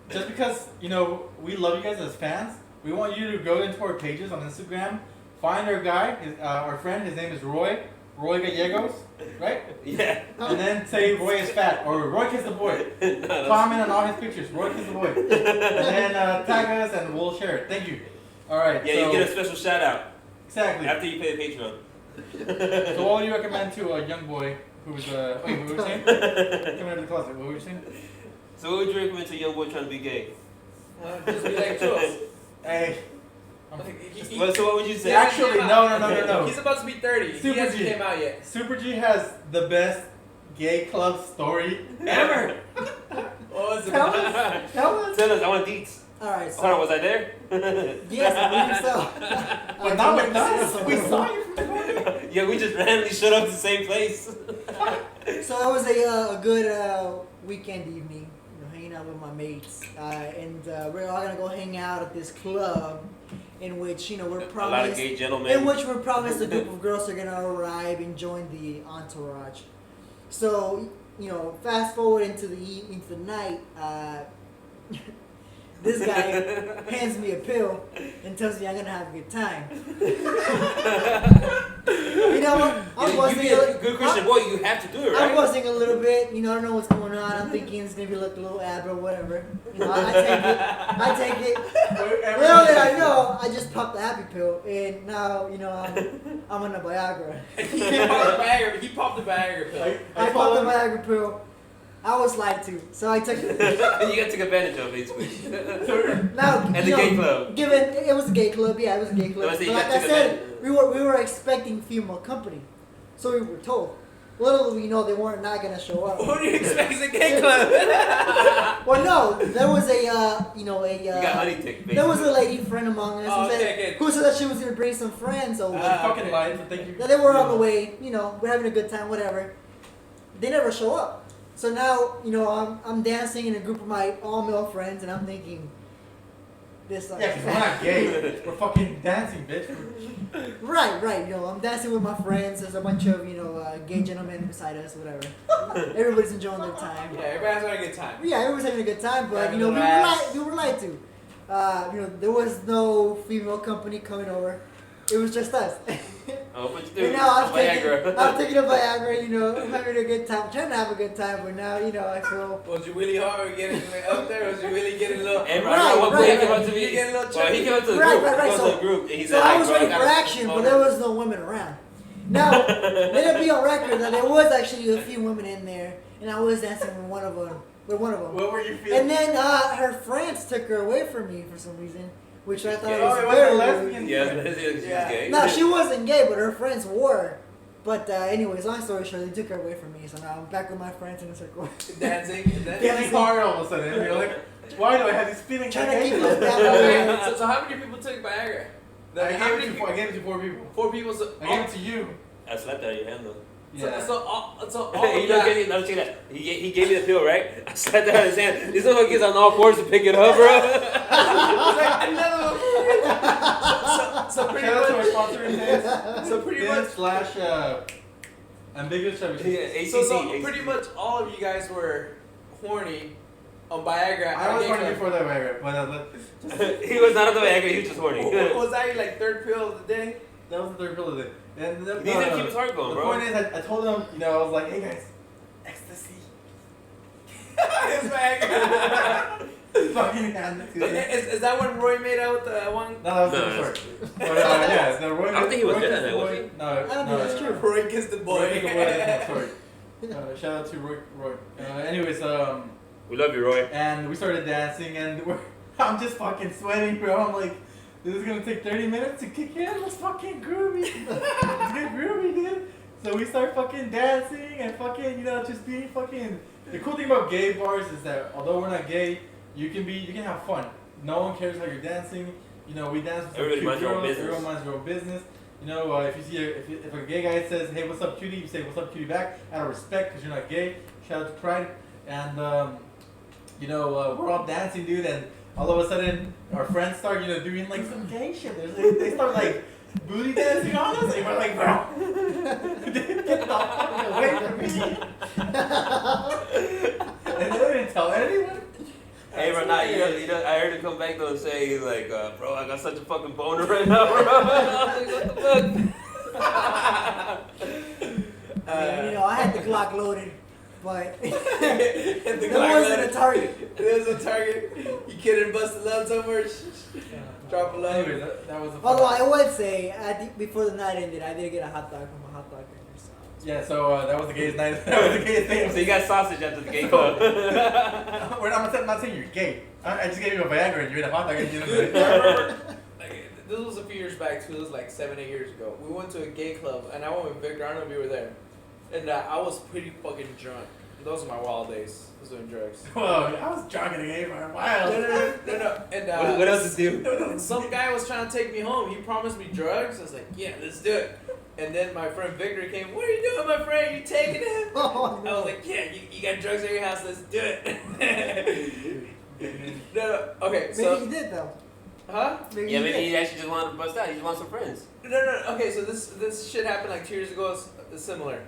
Just because we love you guys as fans, we want you to go into our pages on Instagram, find our guy, our friend. His name is Roy Gallegos, right? Yeah. And then say Roy is fat or Roy Kiss the Boy. Comment on all his pictures, Roy Kiss the Boy, and then tag us and we'll share it. Thank you. All right. Yeah, you get a special shout out. Exactly. After you pay the Patreon. So what would you recommend to a young boy who's wait, what were you saying? Coming out of the closet. What were you saying? So what would you recommend to a young boy trying to be gay? Just be like Jules. Hey. So what would you say? Actually, no. He's about to be 30. He hasn't came out yet. Super G has the best gay club story ever. What was it? Tell us. Tell us, I want deets. Alright, so. Hold on, was I there? Yes, I believe so. But not with us. We saw you from the corner. Yeah, we just randomly showed up to the same place. So it was a good weekend evening, hanging out with my mates, and we're all gonna go hang out at this club, in which we're A lot of promised, gay gentlemen. in which we're promised a group of girls are gonna arrive and join the entourage. So fast forward into the night. This guy hands me a pill and tells me I'm gonna have a good time. You know what? You be a good Christian boy, you have to do it, right? I'm buzzing a little bit. I don't know what's going on. I'm thinking it's gonna be like a little ab or whatever. I take it. Little did I know, I just popped the happy pill, and now I'm on a Viagra. He popped the Viagra pill. I popped the Viagra pill. I was lied to, so I took it. You got to take advantage of it, basically. Now, At the gay club. Given it was a gay club, yeah, it was a gay club. No, But like I said, we were expecting female company, so we were told. Little did we know they weren't not gonna show up. What do you expect is a gay club? Well, no, there was a You got honey tick, basically. there was a lady friend among us who said that she was gonna bring some friends over. She fucking lied, so thank you. That they were on the way, we're having a good time, whatever. They never show up. So now, I'm dancing in a group of my all-male friends, and I'm thinking, this sucks. Yeah, because we're not gay. We're fucking dancing, bitch. Right. I'm dancing with my friends. There's a bunch of, gay gentlemen beside us, whatever. Everybody's enjoying their time. Yeah, everybody's having a good time. Yeah, everybody's having a good time, but, we were lied to. There was no female company coming over. It was just us. Oh, but And now I'm taking a Viagra, I'm having a good time. I'm trying to have a good time, but now, I feel... Was you really hard getting up there? Was you really getting a little... He came up to me. You getting a little Well, he came up to the Right, group. right. He came up to the group, and he So said, I was ready for action, but there was no women around. Now, let it be on record that there was actually a few women in there, and I was dancing with one of them. What were you feeling? And then her friends took her away from me for some reason, which I thought was it very was a rude. lesbian. Yes, she was gay. No, she wasn't gay, but her friends were. But anyways, long story short, they took her away from me, so now I'm back with my friends in a circle. Dancing. Getting hard all of a sudden. You're like, why do I have these feelings? Trying to keep it. us down. So how many people took Viagra? I gave it to 4 people. 4 people. So I gave it to you. I slept out of your hand, though. Yeah. So all You know, check that. He gave me the pill, right? I sat down in his hand. This little gets on all fours to pick it up, bro. another one. So pretty Shout out to our much. sponsor in this. So pretty much. / Ambiguous Chubby. Yeah, ACC. So pretty much all of you guys were horny on Viagra. I was horny before that Viagra, but He was not on the Viagra, he was just horny. Was that your third pill of the day? that was the third pill of the day. And He needs to keep his heart going, the bro. point is, I told him, I was like, hey guys, ecstasy. It's Viagra. Fucking hand it to me. Is that when Roy made out with the one? No, that was the short. But yeah, the Roy. I don't think he was Roy good at kissed that, the was boy. he? No, I don't think that's true. Roy kissed the boy. Roy kissed the boy. Sorry. Shout out to Roy. Anyways, we love you, Roy. and we started dancing, and I'm just fucking sweating, bro. I'm like, this is gonna take 30 minutes to kick in. Let's fucking groovy. Let's get groovy, dude. So we start fucking dancing and fucking, just being fucking. The cool thing about gay bars is that although we're not gay, you can have fun. No one cares how you're dancing. We dance with Everybody cute minds their own girls. business. Everyone minds their own business. If you see if a gay guy says, "Hey, what's up, cutie?" you say, "What's up, cutie?" back out of respect because you're not gay. Shout out to Pride. And we're all dancing, dude, and all of a sudden our friends start, doing like some gay shit. They start like booty dancing on us, and we're like, bro, get the fuck away from me. And they didn't tell anyone. Hey, Renat, I heard him come back though and say, like, bro, I got such a fucking boner right now, bro. I was like, what the fuck? I had the Glock loaded, but The there Glock wasn't loaded. a target. There's a target. You kidding? Busted love somewhere. Drop a love. Anyway, that was a fun. Although I would say, before the night ended, I did get a hot dog from a hot dog vendor. So. Yeah, so that was the gayest night. That was the gayest thing. So you got sausage after the gay club. I'm not saying you're gay. I just gave you a Viagra and you ate a hot dog and you Dude, I remember, this was a few years back too. This was like 7-8 years ago. We went to a gay club and I went with Victor. I don't know if you were there. And I was pretty fucking drunk. Those are my wild days. I was doing drugs. Whoa, I was drunk at a gay bar. Wow. No. And What else to do? some guy was trying to take me home. He promised me drugs. I was like, yeah, let's do it. And then my friend Victor came. What are you doing, my friend? You taking him? Oh, no. I was like, yeah, you got drugs at your house. Let's do it. No. Okay, so. Maybe he did though. Huh? Maybe Yeah, he maybe did. he actually just wanted to bust out. He just wants some friends. No. Okay, so this shit happened like 2 years ago. It's similar.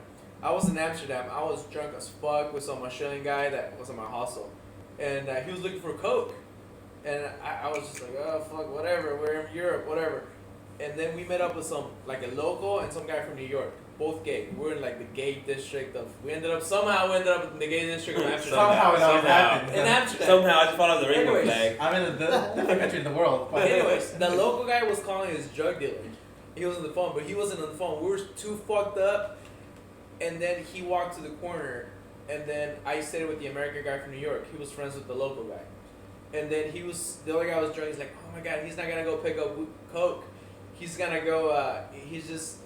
I was in Amsterdam. I was drunk as fuck with some Australian guy that was in my hostel, and he was looking for coke, and I was just like, oh fuck, whatever. We're in Europe, whatever. And then we met up with a local and some guy from New York, both gay. We're in like the gay district of. We ended up in the gay district of Amsterdam. Somehow it always happens. In Amsterdam. Somehow I just followed the rainbow Anyways. flag. I'm in the different country in the world. But anyways, the local guy was calling his drug dealer. He was on the phone, but he wasn't on the phone. We were too fucked up. And then he walked to the corner, and then I stayed with the American guy from New York. He was friends with the local guy. And then the other guy was drunk. He's like, oh my God, he's not gonna go pick up coke. He's gonna go, he's just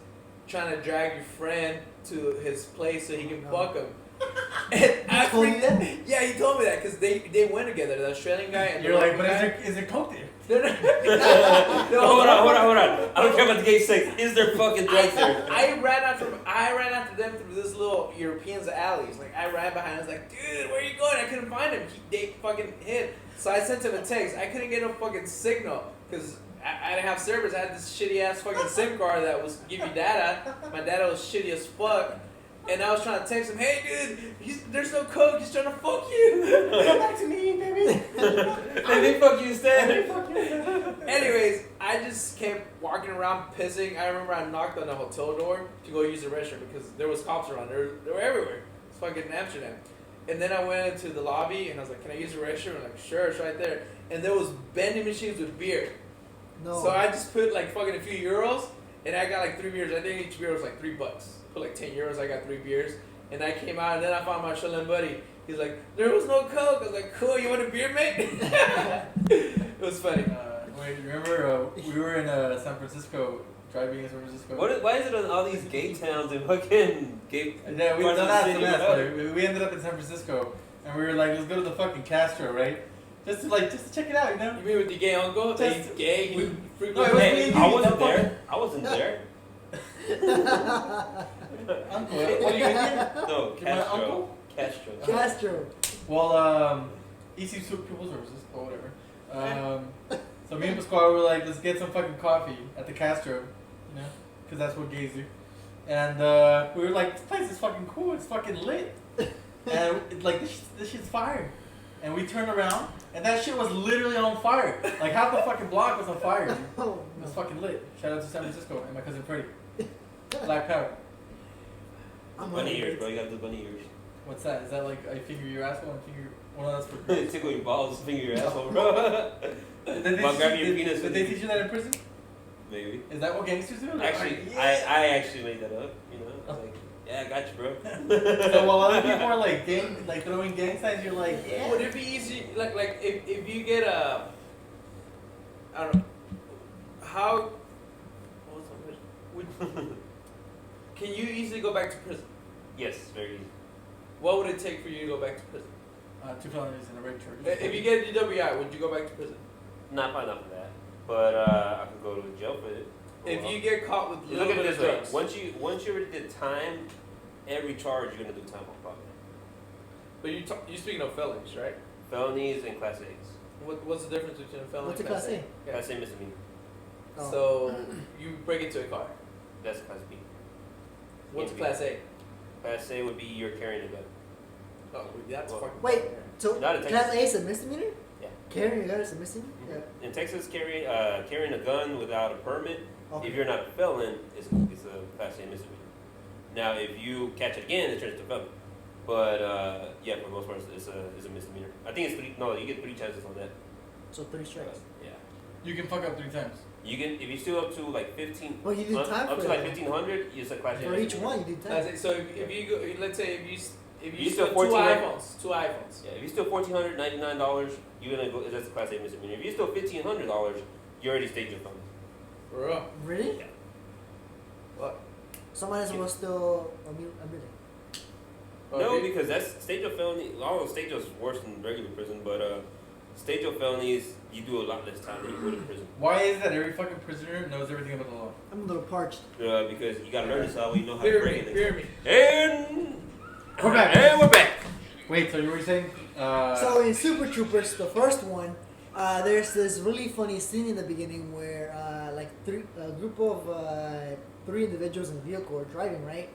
trying to drag your friend to his place so he can fuck him. And I told you that? Yeah, he told me that because they went together, the Australian guy and You're the like, local but guy. is there coke there? No, Hold on. I don't care about the gay sex. Is there fucking drugs there? I ran after them through this little Europeans alleys. Like I ran behind. I was like, dude, where are you going? I couldn't find him. They fucking hid. So I sent him a text. I couldn't get no fucking signal because I didn't have service. I had this shitty ass fucking SIM card that was give me data. My data was shitty as fuck. And I was trying to text him, hey dude, there's no coke. He's trying to fuck you. Come back to me, baby. Maybe fuck you instead. Anyways, I just kept walking around pissing. I remember I knocked on the hotel door to go use the restroom because there was cops around. They were everywhere. It's fucking in Amsterdam. And then I went into the lobby and I was like, can I use the restroom? I'm like, sure, it's right there. And there was vending machines with beer. No. So I just put like fucking a few euros and I got like 3 beers. I think each beer was like $3. Put like 10 euros, I got 3 beers. And I came out and then I found my Australian buddy. He's like, there was no coke. I was like, cool, you want a beer, mate? It was funny. Wait, remember we were in San Francisco, driving in San Francisco. Why is it on all these gay towns and fucking gay? Yeah, we parts of the city? we ended up in San Francisco, and we were like, let's go to the fucking Castro, right? Just to check it out, you know. You mean with the gay uncle? Just- He's gay. He No, it frequently. was Hey, me and I you, wasn't don't there. I wasn't there. Uncle, what are you gonna No, do? My Castro. uncle? Castro. Castro. Well, EC People Services or whatever. So me and Pasquale were like, let's get some fucking coffee at the Castro, you know, because that's what gays do. And we were like, this place is fucking cool. It's fucking lit. And this shit's fire. And we turned around, and that shit was literally on fire. Like half the fucking block was on fire. Dude. Oh, It was fucking lit. Shout out to San Francisco and my cousin Freddie. Black Power. Bunny ears, bro. You got the bunny ears. What's that? Is that like I finger your asshole and finger one of that's for? Tickle your balls, finger your asshole, bro. Did they While teach grabbing you- your did- penis Did with they it. teach you that in prison? Maybe. Is that what gangsters do? Like, Actually, yeah. I actually made that up. You know, I was like, yeah, I got you, bro. So while other people are like throwing gang signs, you're like, yeah. Would it be easy, like if you get a, I don't know, how, what's the question? Can you easily go back to prison? Yes, very easy. What would it take for you to go back to prison? 2 felonies and a rape charge. If you get a DWI, would you go back to prison? Not for that, but I could go to jail for it. If you get caught with You little look at bit it of this way. drugs, Once you already did time, every charge you're gonna do time on probably. but you're speaking of felonies, right? Felonies and class A's. What's the difference between a felony What's a and class A? Yeah. Class A misdemeanor. Oh. So you break into a car. That's class B. What's Yeah. class A? Class A would be you're carrying a gun. Oh, that's Well, fucking. Wait, so Not in class Texas. A is a misdemeanor? Yeah. Carrying a gun is a misdemeanor? Mhm. In Texas, carrying a gun without a permit, Okay. if you're not a felon, it's a class A misdemeanor. Now, if you catch it again, it turns to felon. But yeah, for the most part, it's a misdemeanor. I think it's 3. No, you get 3 chances on that. So 3 strikes. Yeah. You can fuck up 3 times. You can if you still up to like 15. Well, you do time up for to like that. 1,500. It's a class A For each misdemeanor. one, you do That's time. it. So if you go, let's say if you You still steal 1400 two iPhones. Yeah, if you steal $1,499, you're gonna go. That's a class A misdemeanor. If you steal $1,500, you already staged your felony. For real? Really? Yeah. What? So might as well still a million. Oh, No, really? because that's stage of felony. Although stage is worse than regular prison, but stage of felonies you do a lot less time than you would in prison. Why is that every fucking prisoner knows everything about the law? I'm a little parched. Because you gotta learn this how you know how to Hear break me, it. hear me. And We're back. And we're back. Wait, so you were saying? So in Super Troopers, the first one, there's this really funny scene in the beginning where a group of 3 individuals in a vehicle are driving, right?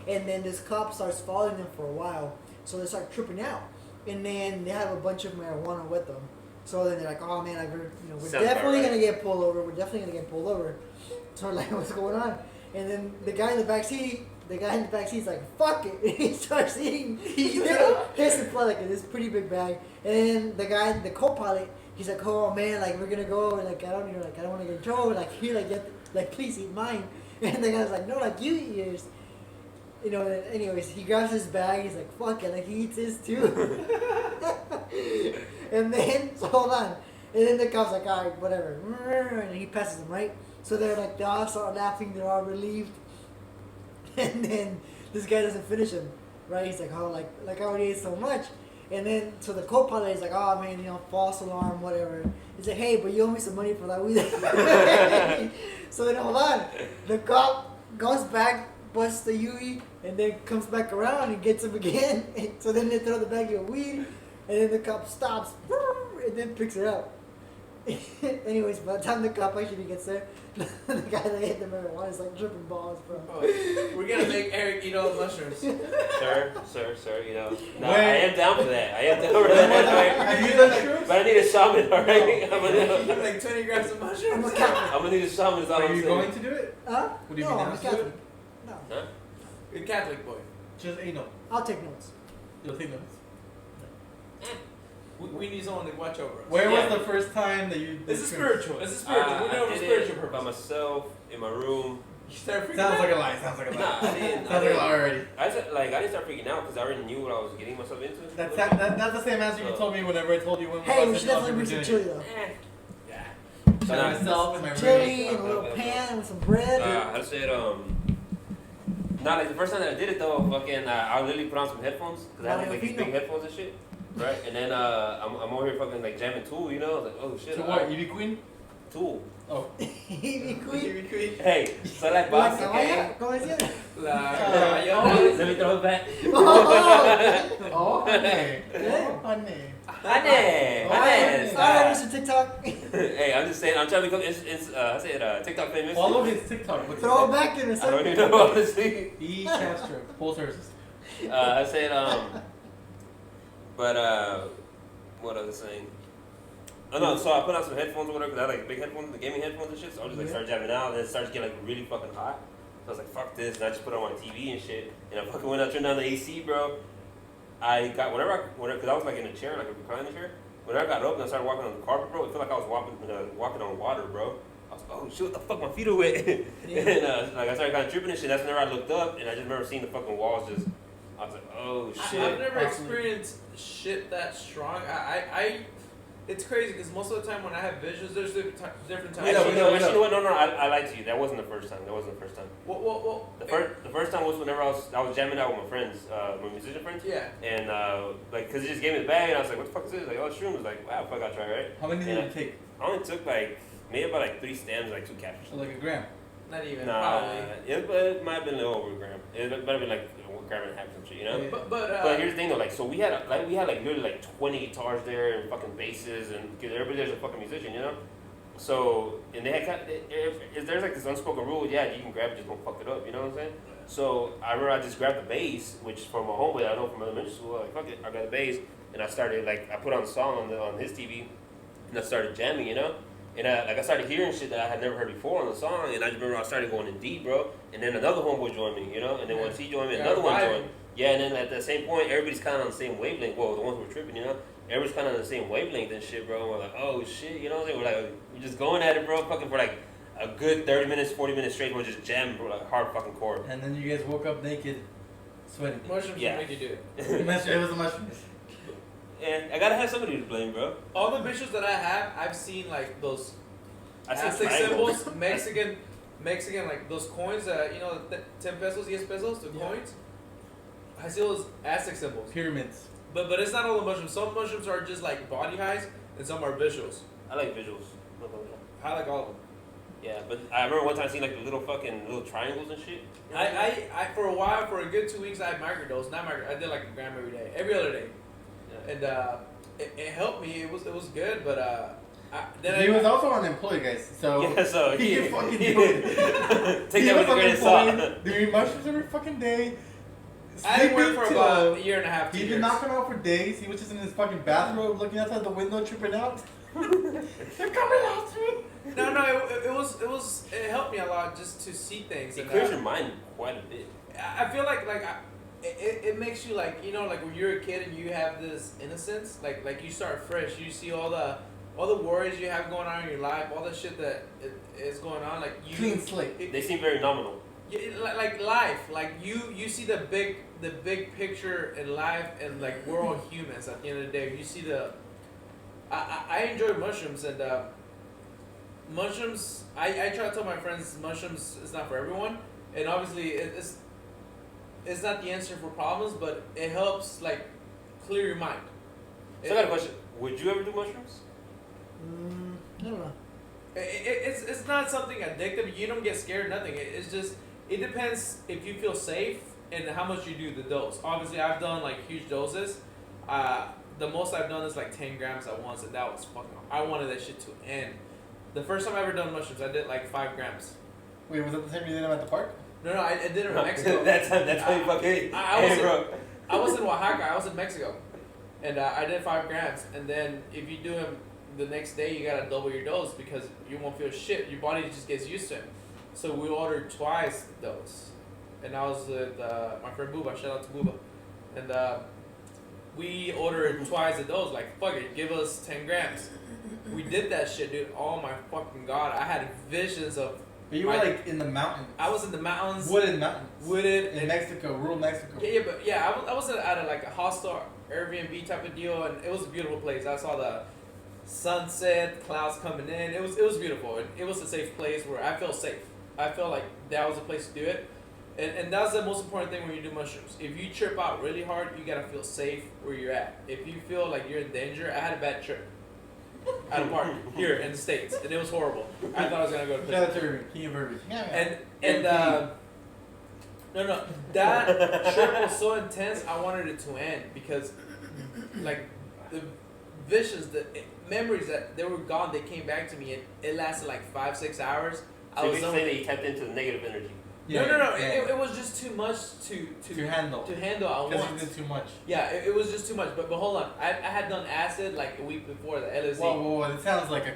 And then this cop starts following them for a while, so they start tripping out, and then they have a bunch of marijuana with them. So then they're like, "Oh man, we're Sounds definitely about gonna get pulled over. We're definitely gonna get pulled over." So we're like, "What's going on?" And then the guy in the back seat is like, "Fuck it!" And he starts eating. He has to play like this pretty big bag, and then the co-pilot, he's like, "Oh man, like we're gonna go, and like I don't want to get in trouble. Like he please eat mine." And the guy's like, "No, like you eat yours." And anyways, he grabs his bag. He's like, "Fuck it!" Like he eats his too. And then hold on, and then the cop's like, "All right, whatever," and he passes him, right. So they all start laughing. They're all relieved. And then this guy doesn't finish him, right? He's like, "Oh, like I already ate so much." And then so the co-pilot is like, "Oh man, false alarm, whatever." He's like, "Hey, but you owe me some money for that weed." So then hold on, the cop goes back, busts the Yui, and then comes back around and gets him again. And so then they throw the bag of weed, and then the cop stops and then picks it up. Anyways, by the time the cop actually gets there, the guy that ate the marijuana is like dripping balls, bro. Oh, we're gonna make Eric eat all the mushrooms. Sir, No, Wait. I am down for that. I am down for that. Have you done shrooms? But I need a shaman, alright? Like 20 grams of mushrooms. I'm a Catholic. I'm gonna need a shaman. Is all Are I'm you saying. going to do it? Huh? Would you No, be I'm down a to do Catholic. it? No, Huh? You're a Catholic boy. Just notes. I'll take notes. You'll take notes. We need someone to watch over us. Where Yeah. was the first time that you? This is did shrooms? spiritual. This is spiritual. We're doing I a did spiritual it by purpose. myself in my room. You start freaking Sounds out. like a lie. Sounds like a Nah, lie. I didn't. Sounds like a lie already. I didn't start freaking out because I already knew what I was getting myself into. That's the same answer you told me whenever I told you when Hey, we we should definitely bring some chili though. Yeah. By myself in my room. Chili and a little pan with some bread. I said not like the first time that I did it though. Fucking, I literally put on some headphones because I had like these big headphones and shit. Right, and then I'm over here fucking like jamming Tool, you know? I was like, oh shit. So what? Ivy Queen? Tool. Oh. Ivy Queen. Hey, so like boss, okay? ¿Cómo decía? Let me throw it back. Oh, Oh, honey. Oh, honey. Honey. Sorry, Mr. TikTok. Hey, I'm just saying, I'm trying to become, I said TikTok famous. Follow his TikTok. What's Throw it his back in a I don't second. even know, honestly. E. Castro. Full services. I said, but, what was I saying? Oh no, so I put on some headphones or whatever, because I had like big headphones, the gaming headphones and shit, so I just like started jamming out, and then it started getting like really fucking hot. So I was like, fuck this, and I just put it on my TV and shit, and I fucking went out, turned down the AC, bro. I got, because I was like in a chair, like a reclining chair, whenever I got up and I started walking on the carpet, bro, it felt like I was walking on water, bro. I was like, oh shit, what the fuck, my feet are wet. And like I started kind of tripping and shit. That's whenever I looked up, and I just remember seeing the fucking walls just. I was like, oh shit. I've never experienced shit that strong. It's crazy because most of the time when I have visions, there's different times. Actually, you know what? No, I lied to you. That wasn't the first time. Well, The first time was whenever I was jamming out with my friends, my musician friends. Yeah. And like, cause he just gave me the bag, and I was like, what the fuck is this? Like, oh, shrooms. I was like, wow, fuck, I'll try, right? How many did you take? I only took like maybe about like 3 stems, like 2 capsules. So like a gram. Not even. Nah, Probably. it might have been a little over a gram. It might have been like a gram and a half, some shit, you know. Yeah. But Here's the thing though, like, so we had literally like 20 guitars there and fucking basses, and cause everybody there's a fucking musician, you know. So and they had if there's like this unspoken rule, yeah, you can grab it, just don't fuck it up, you know what I'm saying? So I remember I just grabbed the bass, which from my homeboy I know from elementary school, like fuck it, I got the bass, and I started like I put on the song on his TV, and I started jamming, you know. And I started hearing shit that I had never heard before on the song, and I just remember I started going in deep, bro. And then another homeboy joined me, you know. And then once he joined me, another one joined. Yeah, and then at the same point, everybody's kind of on the same wavelength. Well, the ones who were tripping, you know, everybody's kind of on the same wavelength and shit, bro. And we're like, oh shit, you know what I'm saying? We're just going at it, bro, fucking for like a good 30 minutes, 40 minutes straight. We're just jamming, bro, like hard fucking chord. And then you guys woke up naked, sweating. Mushrooms will make you do it. It was a mushroom. And I gotta have somebody to blame, bro. All the visuals that I have, I've seen like those I see Aztec symbols, Mexican, like those coins, 10 pesos, 10 pesos, the coins. I see those Aztec symbols. Pyramids. But it's not all the mushrooms. Some mushrooms are just like body highs, and some are visuals. I like visuals. I like all of them. Yeah, but I remember one time seeing like the little triangles and shit. I for a while, for a good 2 weeks, I had microdose. I did like a gram every day, every other day, Yeah. and it helped me. It was good, but he was also unemployed, guys. So yeah, so he could fucking do it. Take that with a grain of salt. Doing mushrooms every fucking day. I didn't work for about a year and a half. He'd been knocking out for days. He was just in his fucking bathrobe, looking outside the window, tripping out. They're coming after me. No, it helped me a lot just to see things. It clears your mind quite a bit. I feel like it makes you like, you know, like when you're a kid and you have this innocence, like you start fresh. You see all the worries you have going on in your life, all the shit that is going on, like you clean slate. They seem very nominal. Yeah, like life, like you see the big picture in life, and like we're all humans at the end of the day. You see I enjoy mushrooms, and mushrooms. I try to tell my friends mushrooms is not for everyone, and obviously it's not the answer for problems, but it helps like clear your mind. So I got a question. Would you ever do mushrooms? I don't know. It's not something addictive. You don't get scared. Nothing. It's just it depends if you feel safe and how much you do the dose. Obviously, I've done like huge doses. The most I've done is like 10 grams at once, and that was fucking. I wanted that shit to end. The first time I ever done mushrooms, I did like 5 grams. Wait, was that the same you did them at the park? No, I did it in Mexico. that's how you fucking. I was in Oaxaca. I was in Mexico, and I did 5 grams. And then if you do them the next day, you gotta double your dose because you won't feel shit. Your body just gets used to it. So we ordered twice the dose, and I was with my friend Booba. Shout out to Booba, and we ordered twice the dose. Like fuck it, give us 10 grams. We did that shit, dude. Oh my fucking god, I had visions of. But you were like in the mountains. I was in the mountains. Wooded mountains. Wooded in Mexico, rural Mexico. Yeah, I was at like a hostel Airbnb type of deal, and it was a beautiful place. I saw the sunset, clouds coming in. It was beautiful, and it was a safe place where I felt safe. I felt like that was the place to do it, and that's the most important thing when you do mushrooms. If you trip out really hard, you gotta feel safe where you're at. If you feel like you're in danger, I had a bad trip at a park here in the States, and it was horrible. I thought I was gonna go to prison. Shout out to Irving, King of Irving. No, that trip was so intense. I wanted it to end because, like, the visions, memories that they were gone, they came back to me. It lasted like 5-6 hours. So you say that you tapped into the negative energy. Yeah, no. It was just too much to handle. To handle at once. Because you did too much. Yeah, it was just too much. But hold on, I had done acid like a week before the LSD. Whoa! It sounds like a.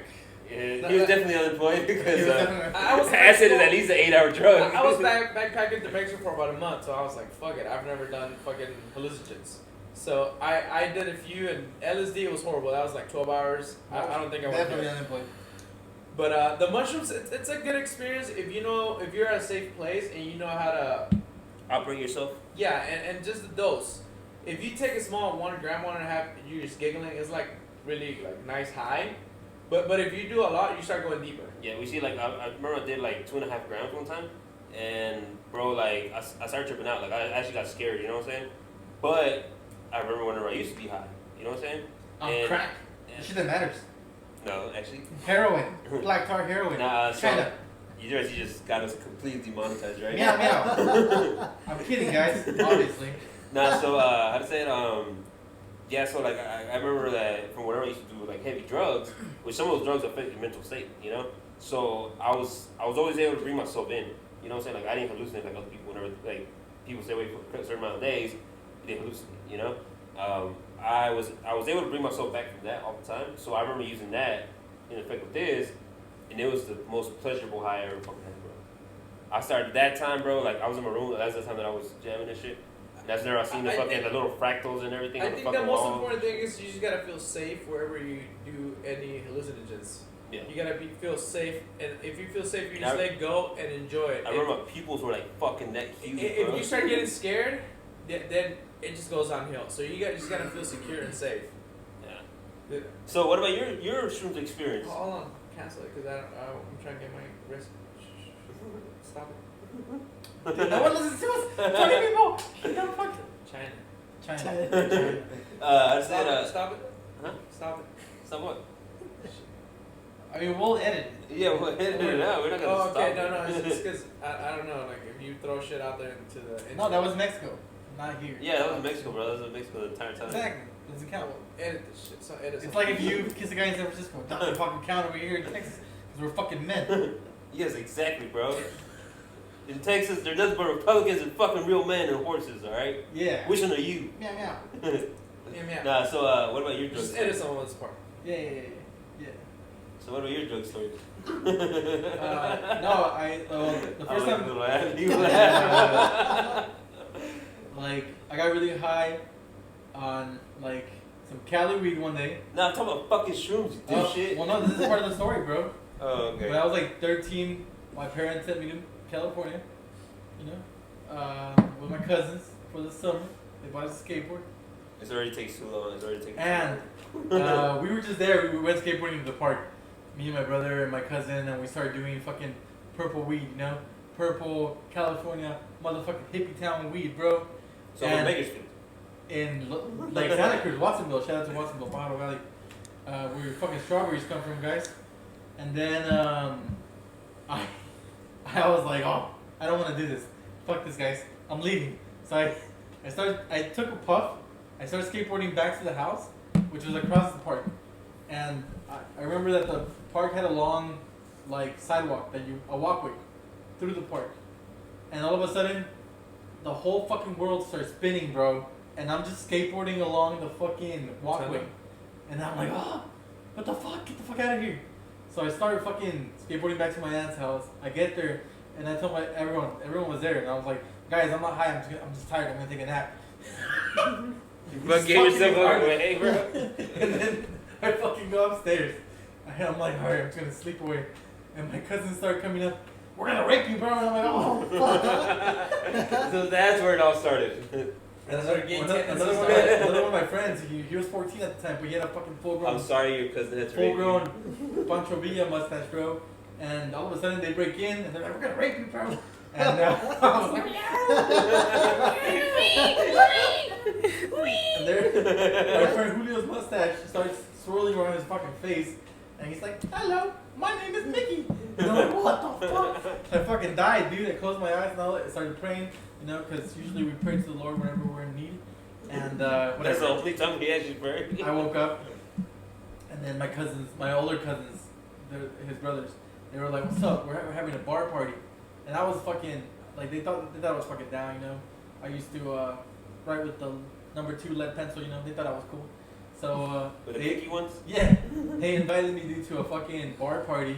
Yeah, he was definitely unemployed because acid is at least an 8-hour drug. I was backpacking to Mexico for about a month, so I was like, fuck it, I've never done fucking hallucinogens. So I did a few, and LSD was horrible. That was like 12 hours. I don't think I was definitely unemployed. But the mushrooms, it's a good experience if you're at a safe place and you know how to operate yourself. Yeah, and just the dose. If you take a small 1 gram, 1.5, you're just giggling. It's like really like nice high. But if you do a lot, you start going deeper. Yeah, we see like I remember I did like 2.5 grams one time, and bro, like I started tripping out. Like I actually got scared. You know what I'm saying? But I remember whenever I used to be high. You know what I'm saying? On crack. And, Shit that matters. No, actually. Heroin. Black tar heroin. Nah, China. You just got us completely demonetized, right? Meow meow. I'm kidding, guys. Obviously. Nah, so how to say it? Yeah, so like I remember that from whenever I used to do like heavy drugs, which some of those drugs affect your mental state, you know. So I was always able to bring myself in, you know what I'm saying? Like I didn't hallucinate like other people. Whenever like people stay away for a certain amount of days, they hallucinate, you know. I was able to bring myself back from that all the time. So I remember using that in effect with this, and it was the most pleasurable high I ever fucking had, bro. I started that time, bro. Like I was in my room. That's the time that I was jamming and shit. That's there I seen the little fractals and everything. I on the think fucking the most wall. important thing is you just gotta feel safe wherever you do any hallucinogens. Yeah. You gotta feel safe, and if you feel safe, you just let go and enjoy it. I remember my pupils were like fucking that huge, If bro. you start getting scared, then it just goes downhill. So you just gotta feel secure and safe. Yeah. So what about your shrooms experience? Hold on, cancel it because I'm trying to get my wrist. Stop it. Dude, no one listens to us. 20 people. Don't fuck. China. I said, Stop it. Huh? Stop it. Stop what? I mean, we'll edit. Yeah, we'll edit it out. We're not gonna Oh, okay, stop. no, it's just because I don't know, like if you throw shit out there into the. No, that was Mexico, not here. Yeah, that was Mexico, bro. That was in Mexico the entire time. Exactly. Doesn't count. Edit this shit. So edit. It's like if you kiss a guy in San Francisco, it doesn't fucking count over here in Texas because we're fucking men. Yes, exactly, bro. In Texas, they're nothing but Republicans and fucking real men and horses, alright? Yeah. Which one are you? Meow meow. Yeah. Nah, so what about your drug Just story? edit someone's part. Yeah. So what about your drug story? No, the first time. Like, I got really high on like some Cali weed one day. Nah, I'm talking about fucking shrooms, you dipshit. Well, no, this is part of the story, bro. Oh, okay. When I was like 13, my parents sent me to California, you know, with my cousins for the summer. They bought us a skateboard. This already takes too long. And we were just there. We went skateboarding to the park. Me and my brother and my cousin, and we started doing fucking purple weed, you know? Purple California motherfucking hippie town weed, bro. So in Bakersfield. In like Santa Cruz, Watsonville. Shout out to Watsonville, Bottle Valley. Where fucking strawberries come from, guys. And then I was like, oh, I don't want to do this. Fuck this, guys. I'm leaving. So I took a puff. I started skateboarding back to the house, which was across the park. And I remember that the park had a long, like, sidewalk, a walkway through the park. And all of a sudden, the whole fucking world starts spinning, bro. And I'm just skateboarding along the fucking walkway. And I'm like, oh, what the fuck? Get the fuck out of here. So I started fucking skateboarding back to my aunt's house. I get there, and I told everyone was there. And I was like, guys, I'm not high. I'm just tired. I'm going to take a nap. But gave yourself away, bro. And then I fucking go upstairs. I'm like, alright, I'm just gonna sleep away. And my cousins start coming up. We're gonna rape you, bro. And I'm like, oh, fuck. So that's where it all started. And another one of my friends, he was 14 at the time, but he had a fucking full-grown. I'm sorry, your cousin had to rape you. Full-grown Pancho Villa mustache, bro. And all of a sudden they break in and they're like, we're gonna rape you, bro. And I was like, and there, my friend Julio's mustache starts swirling around his fucking face, and he's like, hello, my name is Mickey. And I'm like, what the fuck? I fucking died, dude. I closed my eyes and I started praying, you know, because usually we pray to the Lord whenever we're in need. And whatever. That's the only time we actually pray. I woke up, and then my older cousins, his brothers, they were like, what's up? We're having a bar party. And I was fucking, like, they thought I was fucking down, you know. I used to write with the number 2 lead pencil, you know. They thought I was cool. So, with the picky ones? Yeah. They invited me to a fucking bar party.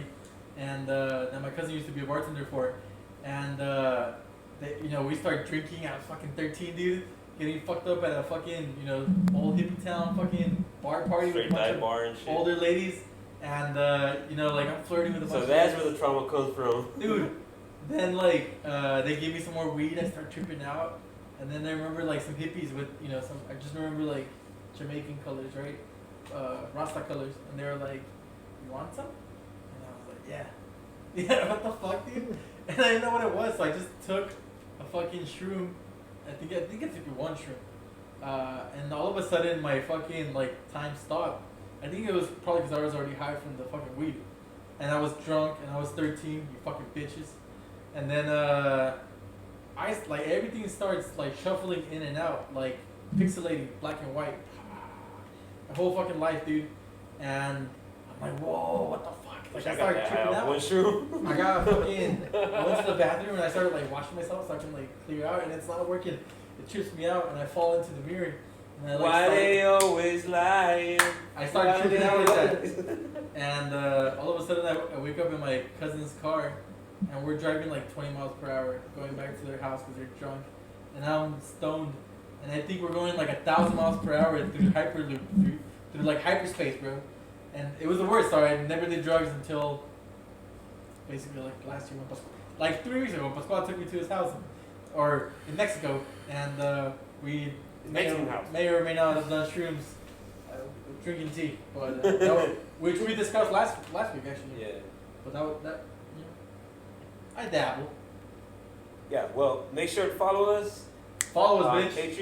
And then my cousin used to be a bartender for it. And, you know, we started drinking. I was fucking 13, dude. Getting fucked up at a fucking, you know, old hippie town fucking bar party. Straight with a bunch dive of bar and shit. older ladies. And you know, like I'm flirting with a bunch So of that's girls. where the trauma comes from. Dude. Then like they gave me some more weed. I start tripping out, and then I remember like some hippies with some. I just remember like Jamaican colors, right? Rasta colors, and they were like, "You want some?" And I was like, "Yeah." Yeah, what the fuck, dude? And I didn't know what it was, so I just took a fucking shroom. I think I took one shroom, and all of a sudden my fucking like time stopped. I think it was probably because I was already high from the fucking weed, and I was drunk, and I was 13. You fucking bitches. And then everything starts like shuffling in and out, like pixelating, black and white. My whole fucking life, dude. And I'm like, whoa, what the fuck? Like I started tripping out. One shroom. I got fucking. I went to the bathroom and I started like washing myself so I can like clear out, and it's not working. It trips me out, and I fall into the mirror. And I, like, Why they always lying? I started tripping out like that. And all of a sudden I wake up in my cousin's car, and we're driving like 20 miles per hour, going back to their house because they're drunk, and I'm stoned, and I think we're going like 1,000 miles per hour through hyperloop, through like hyperspace, bro. And it was the worst. So I never did drugs until basically like last year, like 3 weeks ago. Pascual took me to his house, or in Mexico, and we may or may not have done shrooms, drinking tea, but which we discussed last week actually. Yeah. But that I dabble. Yeah. Well, make sure to follow us. Follow us, on bitch.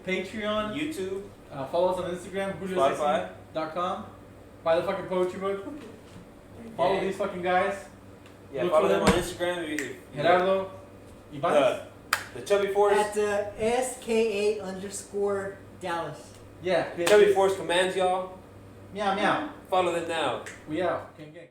Patreon, YouTube, follow us on Instagram, Spotify. Spotify.com. Buy the fucking poetry book. Follow these fucking guys. Yeah, Look follow for them on Instagram. Gerardo. Ivan. The Chubby Force. At SKA_Dallas. Yeah. Chubby Force commands y'all. Meow meow. Follow them now. We out. Gang gang.